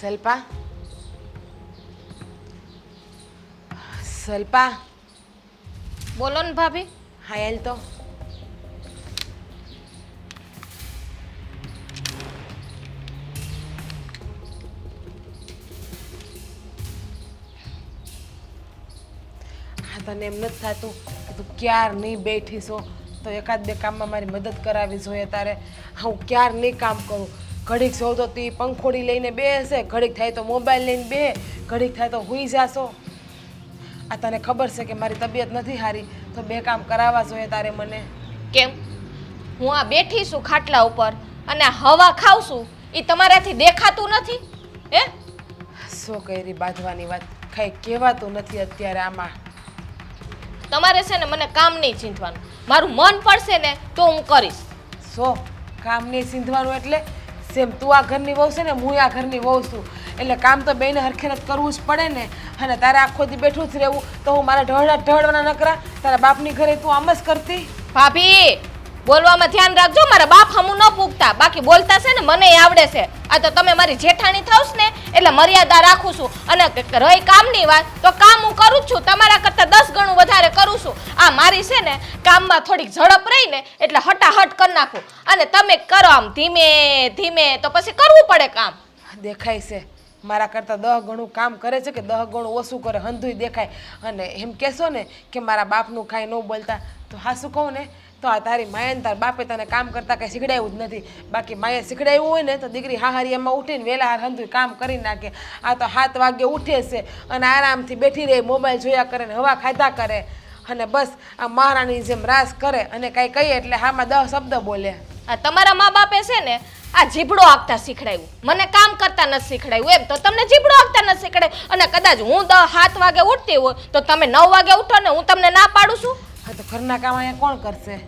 સલ્પા સલ્પા બોલો ને ભાભી. હા એલ તો હા તને એમ નથી થતું કે તું ક્યાર નહીં બેઠી છો તો એકાદ બે કામમાં મારી મદદ કરાવી જોઈએ તારે. હું ક્યાર નહીં કામ કરું. ઘડીક સૌ તો તી પંખોડી લઈને બેસે, ઘડીક થાય તો મોબાઈલ લઈને બે, ઘડીક થાય તો હુઈ જાશો. આ તને ખબર છે કે મારી તબિયત નથી સારી, તો બે કામ કરાવવા જોઈએ તારે મને. કેમ? હું આ બેઠી છું ખાટલા ઉપર અને હવા ખાવ છું, એ તમારાથી દેખાતું નથી? હે? શું કરી બાંધવાની વાત, કઈ કહેવાતું નથી અત્યારે આમાં. તમારે છે ને મને કામ નહીં ચીંધવાનું. મારું મન પડશે ને તો હું કરીશ. સો કામ નહીં સીંધવાનું એટલે સેમ તું આ ઘરની વહુ છે ને હું આ ઘરની વહુ છું, એટલે કામ તો બેને હરખેરત કરવું જ પડે ને. અને તારે આખો દી બેઠું જ રહેવું તો હું મારા ઢળવાના નકરા તારા બાપની ઘરે તું આમ જ કરતી. ભાભી બોલવામાં ધ્યાન રાખજો, મારા બાપ હમું ન પૂગતા, બાકી બોલતા છે ને મને આવડે છે. આ તો તમે મારી જેઠાણી થાવસ ને એટલે મર્યાદા રાખું છું. અને રહી કામની વાત તો કામ હું કરું જ છું, તમારા કરતાં 10 ગણું વધારે કરું છું. આ મારી છે ને કામમાં થોડીક ઝડપ રહી ને એટલે હટાહટ કરી નાખું, અને તમે કરો આમ ધીમે ધીમે તો પછી કરવું પડે કામ. દેખાય છે મારા કરતાં 10 ગણું કામ કરે છે કે 10 ગણું ઓછું કરે, હંધુય દેખાય. અને એમ કહેશો ને કે મારા બાપનું કાંઈ ન બોલતા, તો હા શું કહું ને તો આ તારી માએ ને તાર બાપે તને કામ કરતાં કાંઈ શીખડાવ્યું જ નથી. બાકી માએ શીખડાવ્યું હોય ને તો દીકરી હાહારી એમાં ઉઠીને વહેલા હાર હંધુય કામ કરી નાખે. આ તો 7 વાગે ઉઠે છે અને આરામથી બેઠી રહે, મોબાઈલ જોયા કરે ને હવા ખાધા કરે, અને બસ આ મહારાણી જેમ રાસ કરે, અને કાંઈ કહીએ એટલે હામાં 10 શબ્દ બોલે. આ તમારા મા બાપે છે ને આ જીભડો આંકતા શીખડાયું, મને કામ કરતા નથી શીખડાયું. એમ તો તમને જીભડો આંકતા નથી શીખડાયું. અને કદાચ હું 7 વાગે ઉઠતી હોય તો તમે 9 વાગે ઉઠો ને હું તમને ના પાડું છું? હા તો ઘરના કામ અહીંયા કોણ કરશે?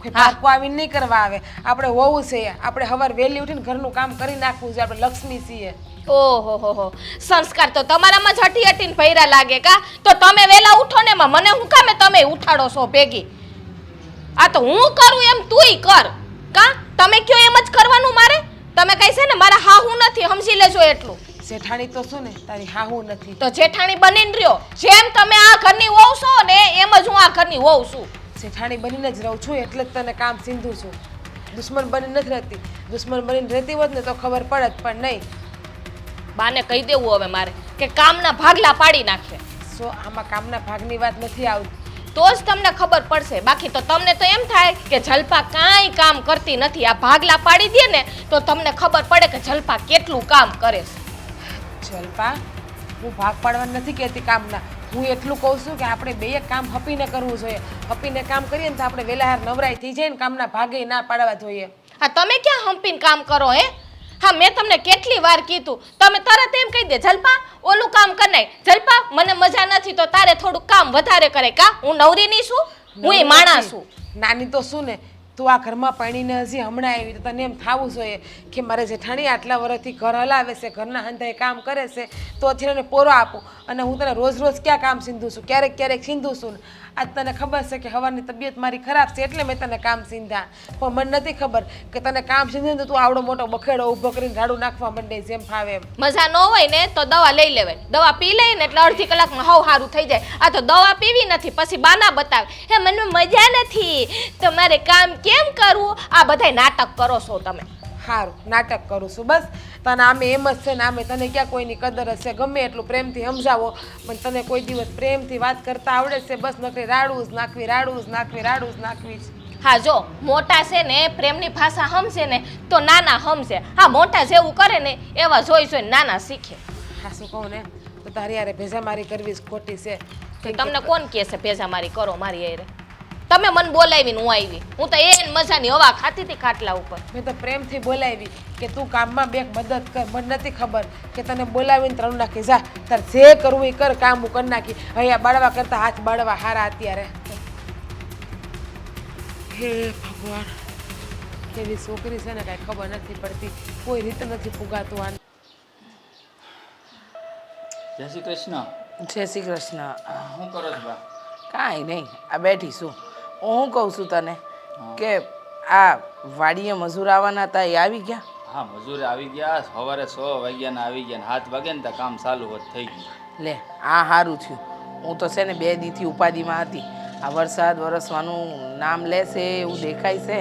કોઈ પાકું આવીને નહીં કરવા આવે. આપણે વહુ છે, આપણે સવાર વહેલી ઉઠીને ઘરનું કામ કરી નાખવું છે, આપણે લક્ષ્મી છીએ. ઓહો હો હો, સંસ્કાર તો તમારામાં જ હટી હટીને ભૈરા લાગે કા? તો તમે વહેલા ઉઠો ને એમાં મને હું કામે તમે ઉઠાડો છો ભેગી? આ તો હું કરું એમ તુંય કર કા? તમે કયો એમ જ કરવાનું મારે? તમે કઈ છે ને મારા હાહુ નથી, સમજી લેજો એટલું. જેઠાણી તો શું ને તારી હાહુ નથી. તો જેઠાણી બનીને રહ્યો. જેમ તમે આ ઘરની વહુ છો ને એમ જ હું આ ઘરની વહુ છું. જેઠાણી બનીને જ રહું છું એટલે જ તને કામ સીંધું છું. દુશ્મન બની નથી રહેતી. દુશ્મન બનીને રહેતી હોત ને તો ખબર પડે જ, પણ નહીં. બાને કહી દેવું હવે મારે કે કામના ભાગલા પાડી નાખે. સો આમાં કામના ભાગની વાત નથી આવતી. તો જ તમને ખબર પડશે. બાકી તો તમને તો એમ થાય કે જલપા કાંઈ કામ કરતી નથી. આ ભાગલા પાડી દે ને તો તમને ખબર પડે કે જલપા કેટલું કામ કરે છે. જલપા હું ભાગ પાડવા નથી કહેતી કામના. હું એટલું કહું છું કે આપણે બેય કામ હપીને કરવું જોઈએ. હપીને કામ કરીએ ને તો આપણે વહેલા હાર નવરાઈ થઈ જાય ને કામના ભાગે ના પાડવા જોઈએ. હા તમે ક્યાં હંપીને કામ કરો હે? હા મેં તમને કેટલી વાર કીધું, તમે તરત એમ કહી દે જલપા ઓલું કામ કર નાખ. જલપા મને મજા નથી તો તારે થોડું કામ વધારે કરે કા? હું નવરી નહીં છું? હું એ માણસ છું. નાની તો શું ને, તું આ ઘરમાં પરણીને હજી હમણાં આવી તો તને એમ થવું જોઈએ કે મારે જેઠાણી આટલા વર્ષથી ઘર હલાવે છે, ઘરના હંધાએ કામ કરે છે, તો અત્યારે પોરો આપું. અને હું તને રોજ રોજ ક્યાં કામ સીંધું છું, ક્યારેક ક્યારેક સીંધું છું. આજ તને ખબર છે કે હવાની તબિયત મારી ખરાબ છે એટલે મેં તને કામ સીંધા, પણ મને નથી ખબર કે તને કામ સીંધે તો તું આવડો મોટો બખેડો ઊભો કરીને ઝાડું નાખવા માંડે જેમ ફાવે એમ. મજા ન હોય ને તો દવા લઈ લેવાય. દવા પી લઈ ને એટલે અડધી કલાકમાં હાવ સારું થઈ જાય. આ તો દવા પીવી નથી પછી બાના બતાવે હે મને મજા નથી, તમારે કામ કેમ કરવું? આ બધાય નાટક કરો છો તમે. સારું નાટક કરું છું બસ. તને આમે એમ જ છે ને આમે તને ક્યાં કોઈની કદર હશે? ગમે એટલું પ્રેમથી સમજાવો પણ તને કોઈ દિવસ પ્રેમથી વાત કરતા આવડે છે? બસ નકરી રાડું જ નાખવી, રાડું જ નાખવી, રાડું જ નાખવી. હા જો મોટા છે ને પ્રેમની ભાષા સમજે ને તો નાના સમજે. હા મોટા જેવું કરે ને એવા જોઈ જોઈને નાના શીખે. હા શું કહું ને તો તારી યારે ભેજામારી કરવી જ ખોટી છે. તો તમને કોણ કહે છે ભેજામારી કરો મારી યારે? તમે મને બોલાવીને હું આવી. હું તો એને મજાની હવા ખાતી હતી ખાટલા ઉપર. મેં તો પ્રેમથી બોલાવી કે તું કામમાં બે મદદ કર. મને નથી ખબર કે તને બોલાવીને ત્રણ નાખી જા તાર જે કરવું એ કર, કામ હું કરી નાખી. અહીંયા બાળવા કરતા હાથ બાળવા હારા અત્યારે. હે ભગવાન, કેવી છોકરી છે ને કાંઈ ખબર નથી પડતી, કોઈ રીતે નથી પુગાતું આને. જય શ્રી કૃષ્ણ. જય શ્રી કૃષ્ણ. શું કરો છો બા? કાંઈ નહીં, આ બેઠી છું. હું કહું છું તને કે આ વાડીએ મજૂર આવવાના હતા એ આવી ગયા? હા મજૂરે આવી ગયા સવારે 6 વાગ્યાના આવી ગયા ને 7 વાગે ને ત્યાં કામ ચાલુ હોત થઈ ગયું. લે આ સારું થયું. હું તો છે ને 2 દીથી ઉપાધિમાં હતી. આ વરસાદ વરસવાનું નામ લેશે એવું દેખાય છે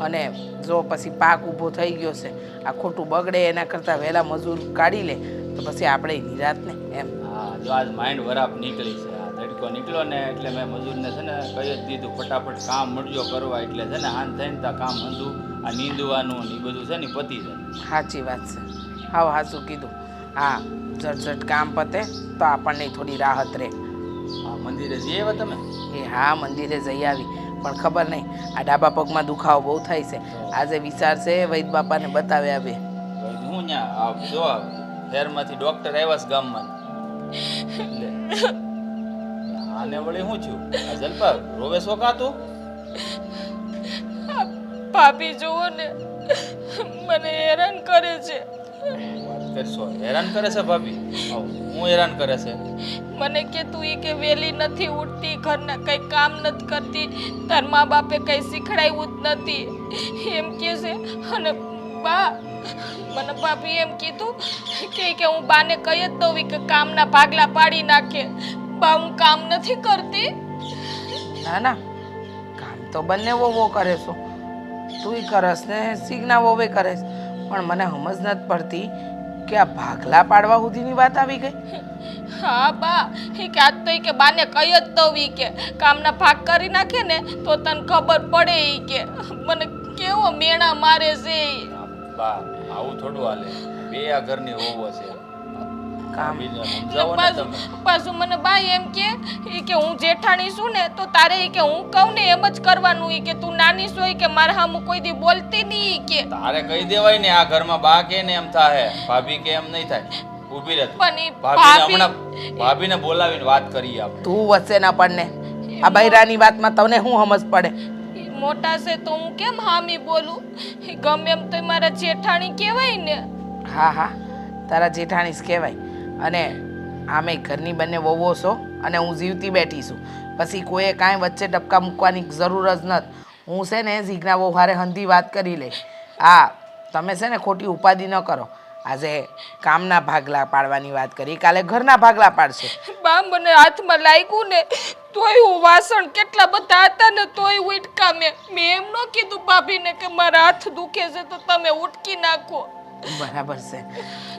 અને જો પછી પાક ઊભો થઈ ગયો છે. આ ખોટું બગડે એના કરતાં વહેલા મજૂર કાઢી લે તો પછી આપણે નિરાત ને એમ. હા જો આજ માઇન્ડ વરાપ નીકળી છે આ તડકો નીકળ્યો ને એટલે મેં મજૂરને છે ને કહી જ દીધું ફટાફટ કામ મળજો કરવા એટલે છે ને હાન થઈને ત્યાં કામ હંધું આ નીંદવાનું ને એ બધું છે ને ઈ પતી જાય. સાચી વાત છે. હાવ સાચું કીધું. હા ઝટઝટ કામ પતે તો આપણને થોડી રાહત રહે. આ મંદિરે જઈએ હવે તમે? એ હા મંદિરે જઈ આવી પણ ખબર નહીં આ ડાબા પગમાં દુખાવો બહુ થાય છે. આજે વિચાર છે વૈદ બાપાને બતાવ્યા બે. ભાઈ હું ત્યાં જો શહેરમાંથી ડૉક્ટર આવ્યા છે ગામમાં લે આને વળી શું થયું? આ જલપા રોવે શોખાતું? ભાભી જુઓ ને મને હેરાન કરે છે. વાત કરશો હેરાન કરે છે ભાભી? હું હેરાન કરે છે? મને કે તું ઈ કે વેલી નથી ઉઠતી, ઘરના કઈ કામ નથી કરતી, તાર મા બાપે કઈ શીખડાવ્યું જ નથી એમ કે છે. અને બા મને ભાભી એમ કીધું કે હું બાને કહી જ દઉં કે કામના ભાગલા પાડી નાખે. બા હું કામ નથી કરતી. ના ના કામ તો બંને વહુઓ કરે છો. તુંય કરસ ને સિગ્ના વહુએ કરે છે. પણ મને સમજ નથી પડતી કે આ ભાગલા પાડવા સુધીની વાત આવી ગઈ. હા બા ઈ કે આજ તો ઈ કે બાને કહી જ દઉં ઈ કે કામના ભાગ કરી નાખે ને તો તને ખબર પડે. ઈ કે મને કેવો મેણા મારે છે ઈ. બા આવું થોડું હાલે. બે આ ઘરની હોવો છે. કામ બીને સમજાવો ને તમે. પાછું મને બા એમ કે ઈ કે હું જેઠાણી છું ને તો તારે ઈ કે હું કહું ને એમ જ કરવાનું. ઈ કે તું નાની છો ઈ કે મારા સામું કોઈ દી બોલતી નહીં. ઈ કે તારે કહી દેવાય ને આ ઘરમાં બા કે ને એમ થાય ભાભી કે એમ નહીં થાય. ઊભી રહે તું. પણ ઈ ભાભીને ભાભી હમણાં ભાભીને બોલાવીને વાત કરીએ આપણે. તું વચ્ચે ના પડને. આ બૈરાની વાતમાં તને શું સમજ પડે? ઈ મોટા છે તો હું કેમ હામી બોલું? ઈ ગમે એમ તો મારા જેઠાણી કહેવાય ને. હા હા તારા જેઠાણી જ કહેવાય. અને આમે ઘરની બંને વહુઓ છો અને હું જીવતી બેઠી છું. પછી કોઈએ કાંઈ વચ્ચે ટપકા મૂકવાની જરૂર જ નથી. હું છે ને જીજ્ઞા વહુ હારે હંધી વાત કરી લઈશ. હા તમે છે ને ખોટી ઉપાધિ ન કરો. આજે કામના ભાગલા પાડવાની વાત કરી, કાલે ઘરના ભાગલા પાડશે. બા મને હાથમાં લાગ્યું ને તોય હું વાસણ કેટલા બધા હતા ને તોય ઉટકા મેં એમ ન કીધું ભાભીને કે મારા હાથ દુખે છે તો તમે ઉટકી નાખો. બરાબર છે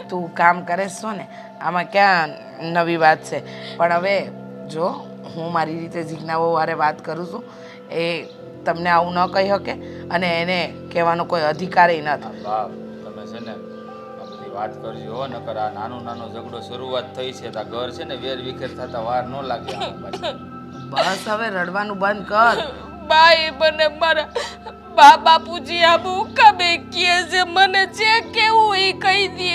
તું કામ કરે છો ને આમાં ક્યાં નવી વાત છે. પણ હવે જો હું મારી રીતે જીજ્ઞાઓ હારે વાત કરું છું એ તમને આવું ન કહી શકે અને એને કહેવાનો કોઈ અધિકારય નથી. બાપ તમે છે ને આ બધી વાત કરજો હો. નકર આ નાનો નાનો ઝઘડો શરૂઆત થઈ છે તો આ ઘર છે ને વેર વિખેર થતા વાર ન લાગે આમાં પાછી. બસ હવે રડવાનું બંધ કર. બા એ મને મારા બા બાપુજી આ ભૂકા બે કહે છે મને જે કેવું એ કહી દે.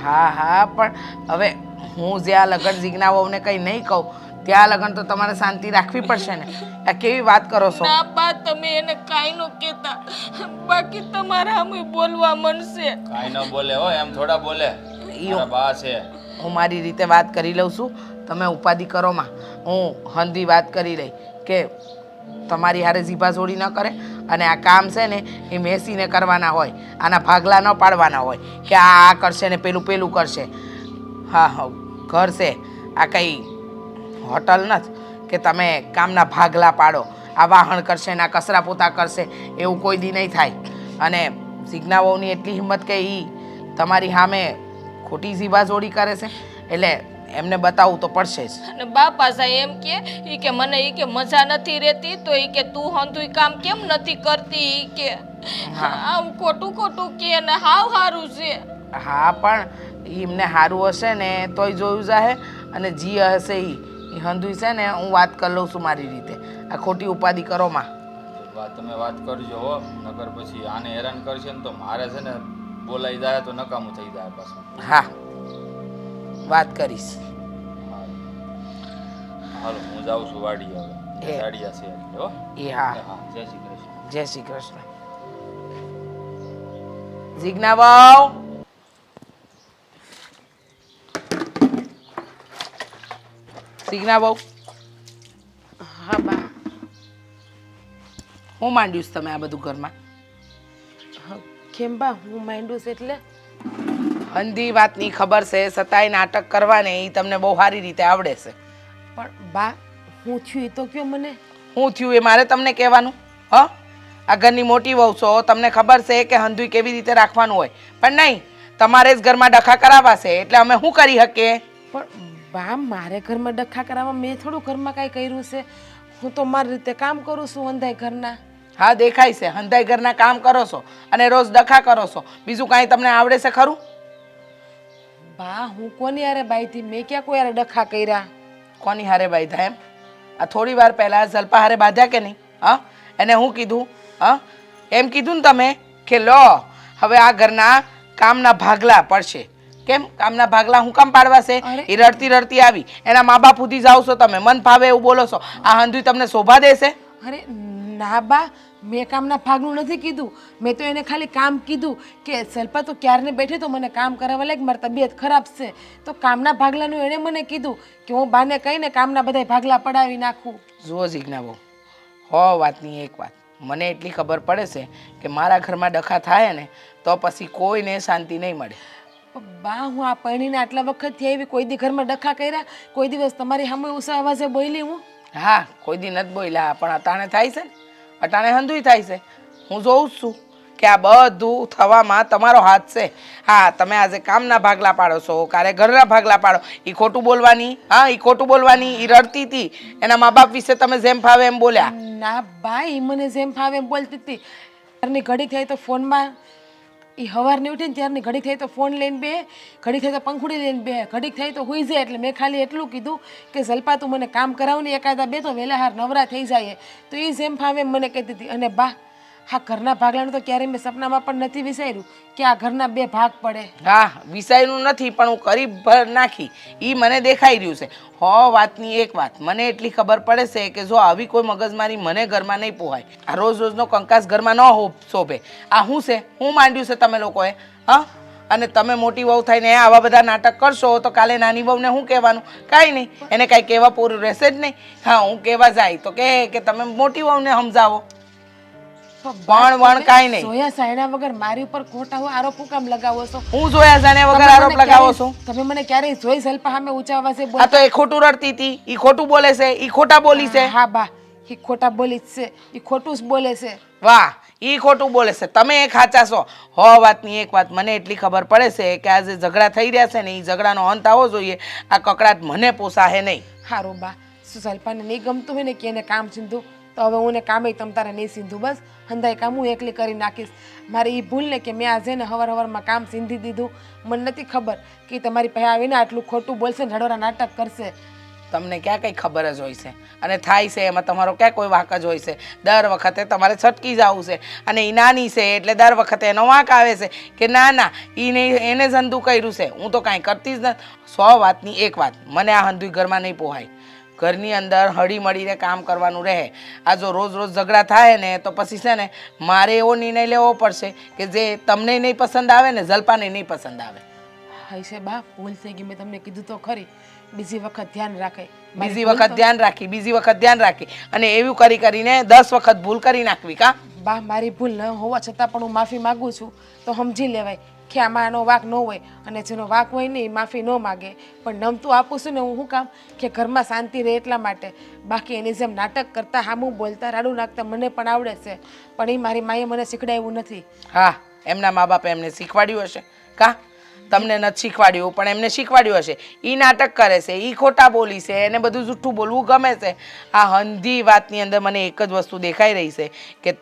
હા હા પણ હવે હું જ્યાં લગન જીજ્ઞાઓને કંઈ નહીં કહું ત્યાં લગન તો તમારે શાંતિ રાખવી પડશે ને. આ કેવી વાત કરો છો? ના બા તમે એને કાંઈ ન કહેતા બાકી તમારા સામે બોલવા મનશે. કાંઈ ન બોલે હો એમ થોડા બોલે. મારા બા છે. હું મારી રીતે વાત કરી લઉં છું. તમે ઉપાધિ કરો માં. હું હંધી વાત કરી લઈ કે તમારી હારે જીભા જોડી ન કરે અને આ કામ છે ને એ મેસીને કરવાના હોય. આના ભાગલા ન પાડવાના હોય કે આ કરશે ને પેલું પેલું કરશે. હા હા ઘર છે આ કંઈ હોટલ નથી કે તમે કામના ભાગલા પાડો. આ વાહણ કરશે ને આ કચરા પોતા કરશે એવું કોઈ દી નહીં થાય. અને જીજ્ઞાઓની એટલી હિંમત કે એ તમારી સામે ખોટી જીભા જોડી કરે છે એટલે એમને બતાવવું તો પડશે જ. અને બાપા સાહેબ એમ કે મને કે મજા નથી રહેતી તો કે તું હંધુય કામ કેમ નથી કરતી કે આમ ખોટું ખોટું કે ને હાવ હારું છે. હા પણ એમને સારું હશે ને તોય જોયું જાહે અને જી હશે એ હંધુય છે ને હું વાત કરી લઉં છું મારી રીતે. આ ખોટી ઉપાધિ કરો માં. તમે વાત કરજો હો. નકર પછી આને હેરાન કરશે ને તો મારે છે ને બોલાઈ જાય તો નકામું થઈ જાય પાછું. હા વાત કરીશ. હાલો હું જાઉં છું વાડી હવે. દાડિયા છે એટલે હો. એ હા હા જય શ્રી કૃષ્ણ. જય શ્રી કૃષ્ણ. જીજ્ઞા વહુ જીજ્ઞા વહુ હા બા હું માંડ્યું છે તમે આ બધું ઘરમાં? હા, કેમ બા હું માંડું છે એટલે અંધી વાતની ખબર છે છતાંય નાટક કરવાને એ તમને બહુ સારી રીતે આવડે છે. પણ બા હું થયું એ તો કયો મને. હું થયું એ મારે તમને કહેવાનું? હ આ ઘરની મોટી વહુ છો, તમને ખબર છે કે હંધુય કેવી રીતે રાખવાનું હોય, પણ નહીં, તમારે જ ઘરમાં ડખા કરાવાશે એટલે અમે શું કરી શકીએ? પણ બા મારે ઘરમાં ડખા કરાવવા મેં થોડું ઘરમાં કાંઈ કર્યું છે. હું તો મારી રીતે કામ કરું છું અંધાઈ ઘરના. હા દેખાય છે, હંધાઈ ઘરના કામ કરો છો અને રોજ ડખા કરો છો, બીજું કાંઈ તમને આવડે છે ખરું? બા હું કોની હારે બાઈથી? મેં ક્યાં કોઈ હારે ડખા કર્યા? કોની હારે બાંધ્યા એમ? આ થોડી વાર પહેલા જલપા હારે બાંધ્યા કે નહીં? હા, એને હું કીધું? હા, એમ કીધું ને તમે કે લો હવે આ ઘરના કામના ભાગલા પડશે. કેમ કામના ભાગલા હું કામ પાડવા છે? અરે! એ રડતી રડતી આવી, એના મા બાપ સુધી જાઓ છો તમે, મન ફાવે એવું બોલો છો. આ હંધુય તમને શોભા દેશે? અરે ના બા, મેં કામના ભાગનું નથી કીધું. મેં તો એને ખાલી કામ કીધું કે સલ્પા તું ક્યારની બેઠી તો મને કામ કરાવવા લાગ, મારી તબિયત ખરાબ છે. તો કામના ભાગલાનું એણે મને કીધું કે હું બાને કહીને કામના બધા ભાગલા પડાવી નાખું. જુઓ જીજ્ઞા બહુ, હો વાતની એક વાત, મને એટલી ખબર પડે છે કે મારા ઘરમાં ડખા થાય ને તો પછી કોઈને શાંતિ નહીં મળે. બા હું આ પરણીને આટલા વખતથી આવી, કોઈ દી ઘરમાં ડખા કર્યા? કોઈ દિવસ તમારી સામે ઉષા અવાજે બોલી હું? હા, કોઈ દી નથી બોલ્યા, પણ અટાણે થાય છે ને, અટાણે હંધુય થાય છે. હું જોઉં જ છું કે આ બધું થવામાં તમારો હાથ છે. હા, તમે આજે કામના ભાગલા પાડો છો, કારે ઘરના ભાગલા પાડો. એ ખોટું બોલવાની, હા એ ખોટું બોલવાની, એ રડતી હતી, એના મા બાપ વિશે તમે જેમ ફાવે એમ બોલ્યા. ના બા, એ મને જેમ ફાવે એમ બોલતી હતી. ત્યારની ઘડી થઈ તો ફોનમાં, એ સવારની ઉઠીને ત્યારની ઘડી થઈ તો ફોન લઈને બે, ઘડી થઈ તો પંખુડી લઈને બે, ઘડી થઈ તો હુઈ જાય. એટલે મેં ખાલી એટલું કીધું કે જલ્પા તું મને કામ કરાવને, એકાદા બે તો વહેલા હાર નવરા થઈ જાય. તો એ જેમ ફાવે એમ મને કહેતી હતી. અને બા હા, ઘરના ભાગલાનું તો ક્યારેય મેં સપનામાં પણ નથી વિચાર્યું કે આ ઘરના બે ભાગ પડે. હા, વિષયનું નથી પણ હું કરી ભર નાખી, એ મને દેખાઈ રહ્યું છે. હો વાતની એક વાત, મને એટલી ખબર પડે છે કે જો આવી કોઈ મગજમારી મને ઘરમાં નહીં પોહાય. આ રોજ રોજનો કંકાસ ઘરમાં ન શોભે. આ શું છે? હું માંડ્યું છે તમે લોકોએ? હા, અને તમે મોટી વહુ થઈને આવા બધા નાટક કરશો તો કાલે નાની વહુને શું કહેવાનું? કાંઈ નહીં, એને કાંઈ કહેવા પૂરું રહેશે જ નહીં. હા, હું કહેવા જાય તો કે તમે મોટી વહુને સમજાવો. પણ વણ કાંઈ નહીં. સોયા સાયણા વગર મારી ઉપર ખોટા આરોપ હું કામ લગાવો છો? હું જોયા જાણ્યા વગર આરોપ લગાવો છું? તમે મને ક્યારેય જોઈ સલ્પા સામે ઊંચા અવાજે આ તો એ ખોટું રડતી હતી, ઈ ખોટું બોલે છે, ઈ ખોટા બોલી છે. હા બા, એ ખોટા બોલી જ છે, એ ખોટું જ બોલે છે. વાહ, ઈ ખોટું બોલે છે, તમે એક સાચા છો. હો વાતની એક વાત, મને એટલી ખબર પડે છે કે આ જે ઝઘડા થઈ રહ્યા છે ને એ ઝઘડાનો અંત આવવો જોઈએ. આ કકડાટ મને પોસાહે નહીં. હારું બા, શું સલ્પાને નહીં ગમતું હોય ને કે એને કામ સીંધું, તો હવે હું ને કામે તમ તારે નહીં સીંધું. બસ હંધાઈ કામ હું એકલી કરી નાખીશ. મારી એ ભૂલ ને કે મેં આજે ને હવારમાં કામ સીંધી દીધું. મને નથી ખબર કે તમારી પાસે આવીને આટલું ખોટું બોલશે ને રડોરા નાટક કરશે. તમને ક્યાં કંઈ ખબર જ હોય છે અને થાય છે એમાં તમારો ક્યાં કોઈ વાંક જ હોય છે? દર વખતે તમારે છટકી જવું છે અને એ નાની છે એટલે દર વખતે એનો વાંક આવે છે કે ના ના એને જ હંધું કર્યું છે, હું તો કાંઈ કરતી જ નથી. 100 વાતની એક વાત, મને આ હંધુય ઘરમાં નહીં પોહાય. ઘરની અંદર હળી મળીને કામ કરવાનું રહે. આ જો રોજ રોજ ઝઘડા થાય ને તો પછી છે ને મારે એવો નિર્ણય લેવો પડશે કે જે તમને નહીં પસંદ આવે ને જલ્પાને નહીં પસંદ આવે. હા છે બા, ભૂલ થઈ ગઈ, મેં તમને કીધું તો ખરી. બીજી વખત ધ્યાન રાખે. બીજી વખત ધ્યાન રાખી, બીજી વખત ધ્યાન રાખી અને એવું કરી કરીને 10 વખત ભૂલ કરી નાખવી. કા બા, મારી ભૂલ ન હોવા છતાં પણ હું માફી માગું છું. તો સમજી લેવાય કે આમાં આનો વાંક ન હોય, અને જેનો વાંક હોય ને એ માફી ન માગે. પણ નમતું આપું છું ને હું શું કામ? કે ઘરમાં શાંતિ રહે એટલા માટે. બાકી એની જેમ નાટક કરતા, હામું બોલતા, રાડું નાખતા મને પણ આવડે છે, પણ એ મારી માએ મને શીખડાવ્યું નથી. હા, એમના મા બાપે એમને શીખવાડ્યું હશે. કા તમને નથી શીખવાડ્યું પણ એમને શીખવાડ્યું હશે. એ નાટક કરે છે, એ ખોટા બોલી છે, એને બધું જૂઠું બોલવું ગમે છે. આ હંધી વાતની અંદર મને એક જ વસ્તુ દેખાઈ રહી છે કે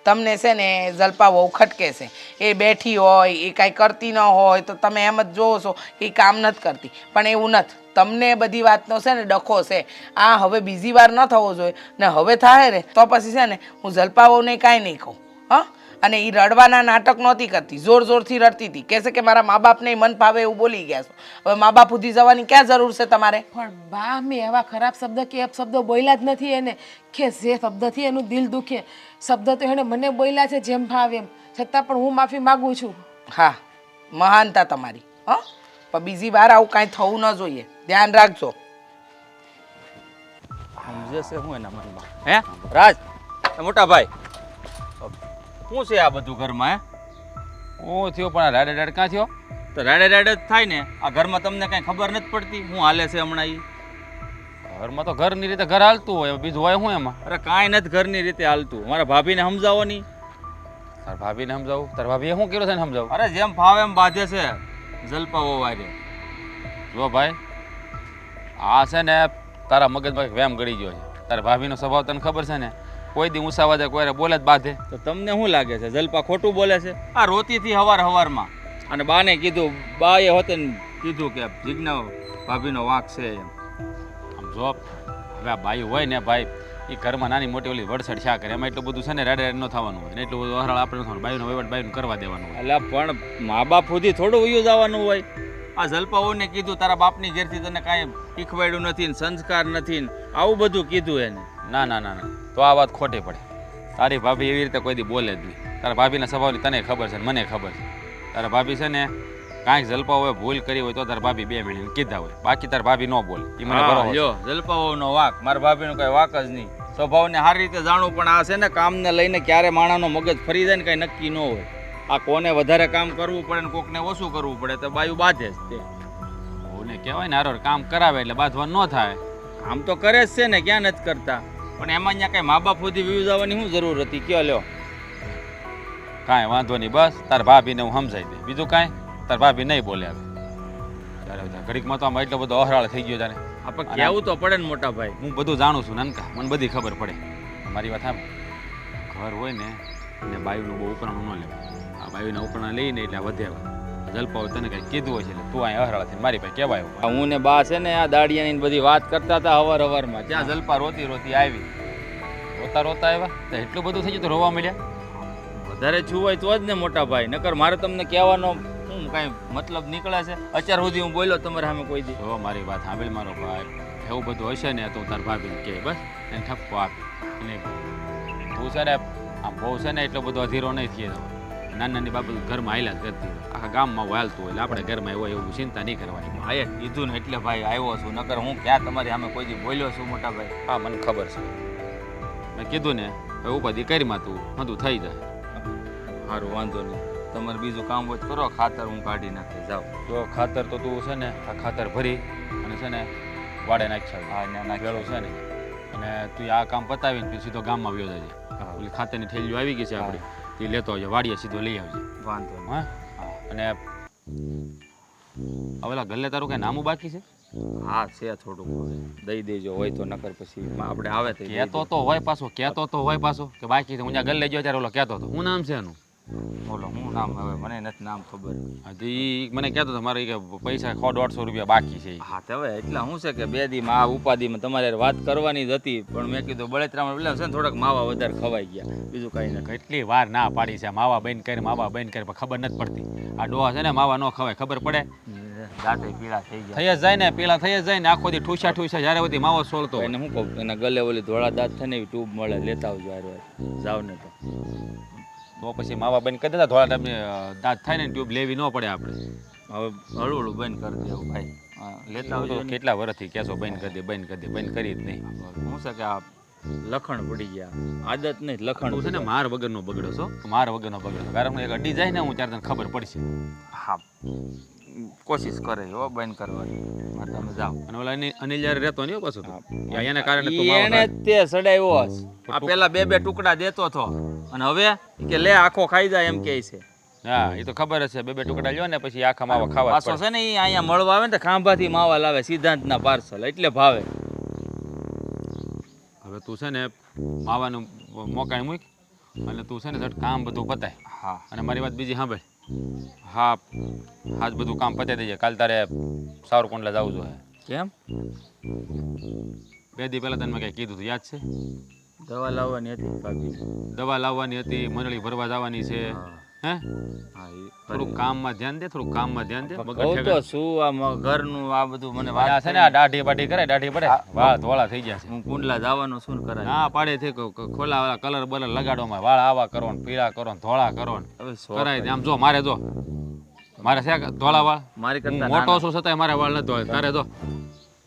તમને છે ને જલ્પા બહુ ખટકે છે. એ બેઠી હોય, એ કાંઈ કરતી ન હોય તો તમે એમ જ જોવો છો કે એ કામ નથી કરતી, પણ એવું નથી. તમને બધી વાતનો છે ને ડખો છે. આ હવે બીજી વાર ન થવો જોઈએ ને હવે થાય ને તો પછી છે ને હું જલ્પા બહુને કાંઈ નહીં કહું. હા, અને એ રડવાના નાટક નહોતી કરતી, જોર જોરથી રડતી હતી. કહેશે કે મારા મા બાપને મન ભાવે એવું બોલી ગયા છો. હવે મા બાપ સુધી જવાની ક્યાં જરૂર છે તમારે? પણ બા, મેં એવા ખરાબ શબ્દ કે અપશબ્દો બોલ્યા જ નથી એને, કે જે શબ્દથી એનું દિલ દુખે. શબ્દ તો એણે મને બોલ્યા છે જેમ ભાવે એમ, છતાં પણ હું માફી માગું છું. હા, મહાનતા તમારી. હા, પણ બીજી વાર આવું કાંઈ થવું ન જોઈએ, ધ્યાન રાખજો. સમજે છે હું એના મનમાં? હે રાજ, મોટા ભાઈ, શું છે આ બધું ઘરમાં? હું થયો પણ આ રાડે રાડ ક્યાં થયો? તો રાડે રાડે જ થાય ને. આ ઘરમાં તમને કાંઈ ખબર નથી પડતી હું હાલે છે હમણાં ઈ? ઘરમાં તો ઘરની રીતે ઘર હાલતું હોય, બીજું હોય શું એમાં? અરે કાંઈ નથી ઘરની રીતે હાલતું. મારા ભાભીને સમજાવો નહીં. તાર ભાભીને સમજાવું? તાર ભાભીએ શું કર્યું છે ને સમજાવું? અરે જેમ ફાવે એમ બાંધે છે જલપાવો વારે. જો ભાઈ, આ છે ને તારા મગજમાં એક વેમ ગળી ગયો છે. તારા ભાભીનો સ્વભાવ તને ખબર છે ને, કોઈ દી ઊંસાવા જાય કોઈ બોલે જ બાંધે. તો તમને શું લાગે છે જલપા ખોટું બોલે છે? આ રોતીથી હવારમાં અને બાને કીધું, બાએ હોતે ને કીધું કે જીજ્ઞા ભાભીનો વાંક છે એમ. આમ જો હવે આ બાઈ હોય ને ભાઈ, એ ઘરમાં નાની મોટી ઓલી વડસડ શા કરે, એમાં એટલું બધું છે ને રેડે ન થવાનું હોય ને એટલું બધું હરાળ આપણે ન થવાનું. બાઈનો વહીવટ બાઈનું કરવા દેવાનું હોય. એટલે પણ મા બાપ સુધી થોડું વયું જવાનું હોય. આ જલપાઓને કીધું તારા બાપની ઘેરથી તને કાંઈ શીખવાડ્યું નથી ને સંસ્કાર નથી ને આવું બધું કીધું એને. ના ના ના ના, તો આ વાત ખોટી પડે. તારી ભાભી એવી રીતે કોઈ દી બોલે જ નહીં. તારા ભાભીના સ્વભાવની તને ખબર છે ને મને ખબર છે. તારા ભાભી છે ને કાંઈક જલપા હોય ભૂલ કરી હોય તો તારા ભાભી 2 મિનિટ કીધા હોય, બાકી તારા ભાભી ન બોલે. એ મને બરોબર છે. જો જલપાઓનો વાંક, મારા ભાભીનો કઈ વાંક જ નહીં. સ્વભાવને સારી રીતે જાણવું, પણ આ છે ને કામને લઈને ક્યારે માણાનો મગજ ફરી જાય ને કાંઈ નક્કી ન હોય. આ કોને વધારે કામ કરવું પડે ને કોકને ઓછું કરવું પડે તો બાયું બાંધે જ તે. ઓને કહેવાય ને હારો કામ કરાવે એટલે બાંધવાનું ન થાય. કામ તો કરે જ છે ને, ક્યાં નથી કરતા. પણ એમાં અહીંયા કાંઈ મા બાપ સુધી વ્યૂ જવાની શું જરૂર હતી? કયો લ્યો. કાંઈ વાંધો નહીં, બસ તાર ભાભીને હું સમજાઈ દે, બીજું કાંઈ. તાર ભાભી નહીં બોલે હવે. ત્યારે ઘડીકમાં તો આમાં એટલો બધો અહરાળ થઈ ગયો જાણે. આપણે કહેવું તો પડે ને મોટા ભાઈ. હું બધું જાણું છું નાનકા, મને બધી ખબર પડે. મારી વાત આમ, ઘર હોય ને એટલે બાયુનું બહુ ઉપરાણું ન લેવું. આ બાયુના ઉપરાણા લઈને એટલે વધેવા જલપાઓ તને કંઈ કીધું હોય છે એટલે તું અહીં અહરાળ થઈને મારી પાસે કહેવાય. હું ને બા છે ને આ દાડિયાની બધી વાત કરતા હતા હવારમાં. ત્યાં જલપા રોતી રોતી આવી. રોતા રોતા આવ્યા તો એટલું બધું થઈ ગયું તો રોવા મળ્યા. વધારે છું હોય તો જ ને મોટા ભાઈ, નકર મારે તમને કહેવાનો શું કાંઈ મતલબ નીકળે છે? અત્યાર સુધી હું બોલ્યો તમારે સામે કોઈ દી? જો મારી વાત સાંભળ મારો ભાઈ, એવું બધું હશે ને તો તાર ભાભીને કહે, બસ એને ઠપકો આપે. અને તું છે ને આમ બહુ છે ને એટલો બધો અધીરો નહીં થઈ જવો. નાની નાની બાબત ઘરમાં હાલ્યા જ કરતી હોય, આખા ગામમાં હાલતું હોય એટલે આપણે ઘરમાં હોય એવું ચિંતા નહીં કરવાની. ભાઈએ કીધું ને એટલે ભાઈ આવ્યો છું, નકર હું ક્યાં તમારી સામે કોઈ દી બોલ્યો છું મોટા ભાઈ? હા મને ખબર છે, મેં કીધું ને હવે ઉપાધિ કરીમાં તું બધું થઈ જાય. સારું વાંધો નહીં, તમારે બીજું કામ હોય તો કરો. ખાતર હું કાઢી નાખી જાઉં. જો ખાતર તો તું છે ને આ ખાતર ભરી અને છે ને વાડે નાખી હા ને નાખેલું છે ને, અને તું આ કામ પતાવીને તું સીધો ગામમાં વ્યો જજે. ઓલી ખાતરની થેલીઓ આવી ગઈ છે આપણી, તે લેતો આવજે, વાડીએ સીધો લઈ આવજે. વાંધો નહીં. હા અને ઓલા ગલ્લે તારું કઈ નામું બાકી છે? હા છે થોડુંક, દઈ દેજો હોય તો, નકર પછી આપણે આવે તો કહેતો તો હોય પાછો, કહેતો તો હોય પાછો કે બાકી છે. હું ત્યાં ગલ્લે ગયો ત્યારે ઓલો કહેતો હતો. શું નામ છે એનું? બોલો હું નામ, હવે મને નથી નામ ખબર. હજી મને કહેતો હતો મારે કે પૈસા 100-150 રૂપિયા બાકી છે. હા તો હવે એટલે શું છે કે 2 દીમાં આ ઉપાધિમાં તમારે વાત કરવાની જ હતી, પણ મેં કીધું બળેતરામાં એટલે છે ને થોડાક માવા વધારે ખવાઈ ગયા, બીજું કાંઈ નથી. કેટલી વાર ના પાડી છે માવા બંધ કરી, માવા બંધ કરી, પણ ખબર નથી પડતી. આ ડોહા છે ને માવા ન ખવાય, ખબર પડે? દાંતે પીળા થઈ ગયા. થઈ જ જાય ને, પેલા થઈ જ જાય ને, આખો દી ઠૂસા જ્યારે બધી માવો સોળતો હોય. એને શું કહું, એના ગલે ઓલી ધોળા દાંત થાય ને એવી ટ્યુબ મળે, લેતા આવજો યાર, જાવ ને તો પછી માવા બંધ કરી દેતા, થોડા ટાઈમ દાંત થાય ને ટ્યુબ લેવી ન પડે આપણે. હવે હળવું હળવું બંધ કરી દેવું ભાઈ. લેતા આવજો. કેટલા વર્ષથી કેસો બંધ કરી દે, બંધ કરી દે, બંધ કરી જ નહીં. શું છે કે આ લખણ પડી ગયા, આદત નહીં લખણ. તું છે ને માર વગરનો બગડો છો, માર વગરનો બગડો. કારણ એક અડી જાય ને હું ત્યારે તને ખબર પડશે. હા કોશિશ કરે હો બંધ કરવાની. તમે જાઓ. અને ઓલા અનિલ જ્યારે રહેતો નહીં પાછો તું, એના કારણે તું એને તે સડાવ્યો હશે. આ પેલા 2 ટુકડા દેતો હતો અને હવે કે લે આખો ખાઈ જાય એમ કહે છે. હા એ તો ખબર જ છે, 2 ટુકડા લ્યો ને પછી આખા માવા ખાવા પાછો છે ને એ અહીંયા મળવા આવે ને તો ખાંભાથી માવા લાવે, સિદ્ધાંતના પાર્સલ, એટલે ભાવે. હવે તું છે ને માવાનું મોકાઈ મૂક અને તું છે ને ઝટ કામ બધું પતાય. હા અને મારી વાત બીજી સાંભળ. હા આજ બધું કામ પતાવી દેજે, કાલ તારે સાવરકુંડલા જવું જોઈએ. કેમ? 2 દી પહેલા તને મેં કંઈ કીધું હતું, યાદ છે? દવા લાવવાની હતી ભાભી. દવા લાવવાની હતી, મંડળી ભરવા જવાની છે. હે હા થોડુંક કામમાં ધ્યાન દે, થોડુંક કામમાં ધ્યાન દે. કહું તો શું આ ઘરનું આ બધું મને આ વાત છે ને આ દાઢી બાઢી કરે, દાઢી પડે વાળ ધોળા થઈ ગયા છે. હું કુંડલા જવાનું શું કરાય? ના પાડે છે ખોલા વાળા કલર બલર લગાડવામાં, વાળ આવા કરો ને પીળા કરો ને ધોળા કરો ને હવે કરાય દે. આમ જો મારે જો મારે છે ધોળા વાળ, મારી હું કરતા મોટો છું છતાંય મારે વાળ નથી ધોળા. તારે જો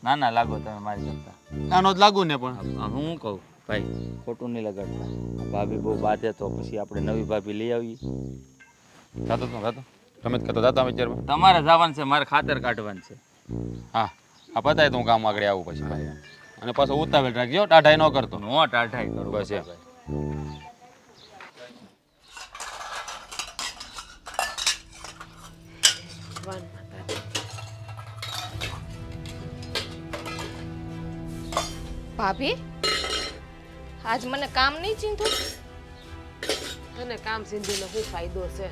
નાના લાગો તમે મારી કરતા. નાનો જ લાગુ ને પણ હું કહું ભાઈ ખોટું નહીં લગાડતા. ભાભી બહુ બાધે તો પછી આપણે નવી ભાભી લઈ આવીએ. જાતો તું જાતો તમે જ કહેતો જાતો વિચારમાં. તમારે જવાનું છે, મારે ખાતર કાઢવાનું છે. હા આ પતાય તો હું કામ આગળ આવું પછી ભાઈ. અને પાછો ઉતાવળ રાખજો, ટાઢાઈ ન કરતો. નો ટાઢાઈ કરું બસ એમ. ભાભી આજ મને કામ નહીં ચીંધું. તને કામ સિંધીનો શું ફાયદો છે?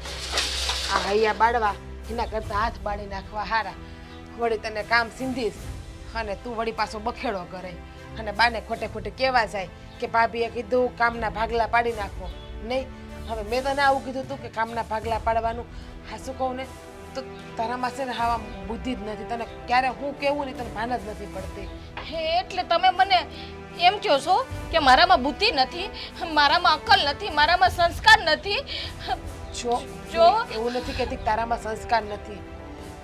આ હૈયા બાળવા એના કરતાં હાથ બાળી નાખવા હારા. વળી તને કામ સિંધીશ અને તું વળી પાછો બખેડો કરે અને બાને ખોટે ખોટે કહેવા જાય કે ભાભીએ કીધું કામના ભાગલા પાડી નાખો. નહીં, હવે મેં તને આવું કીધું તું કે કામના ભાગલા પાડવાનું. હા શું કહું ને, તો તારામાં છે ને હાવા બુદ્ધિ જ નથી. તને ક્યારે હું કેવું ને તને ભાન જ નથી પડતી. હે એટલે તમે મને એમ કહો છો કે મારામાં બુદ્ધિ નથી, મારામાં અક્કલ નથી, મારામાં સંસ્કાર નથી. જો જો. એવું નથી કહેતી કે તારામાં સંસ્કાર નથી.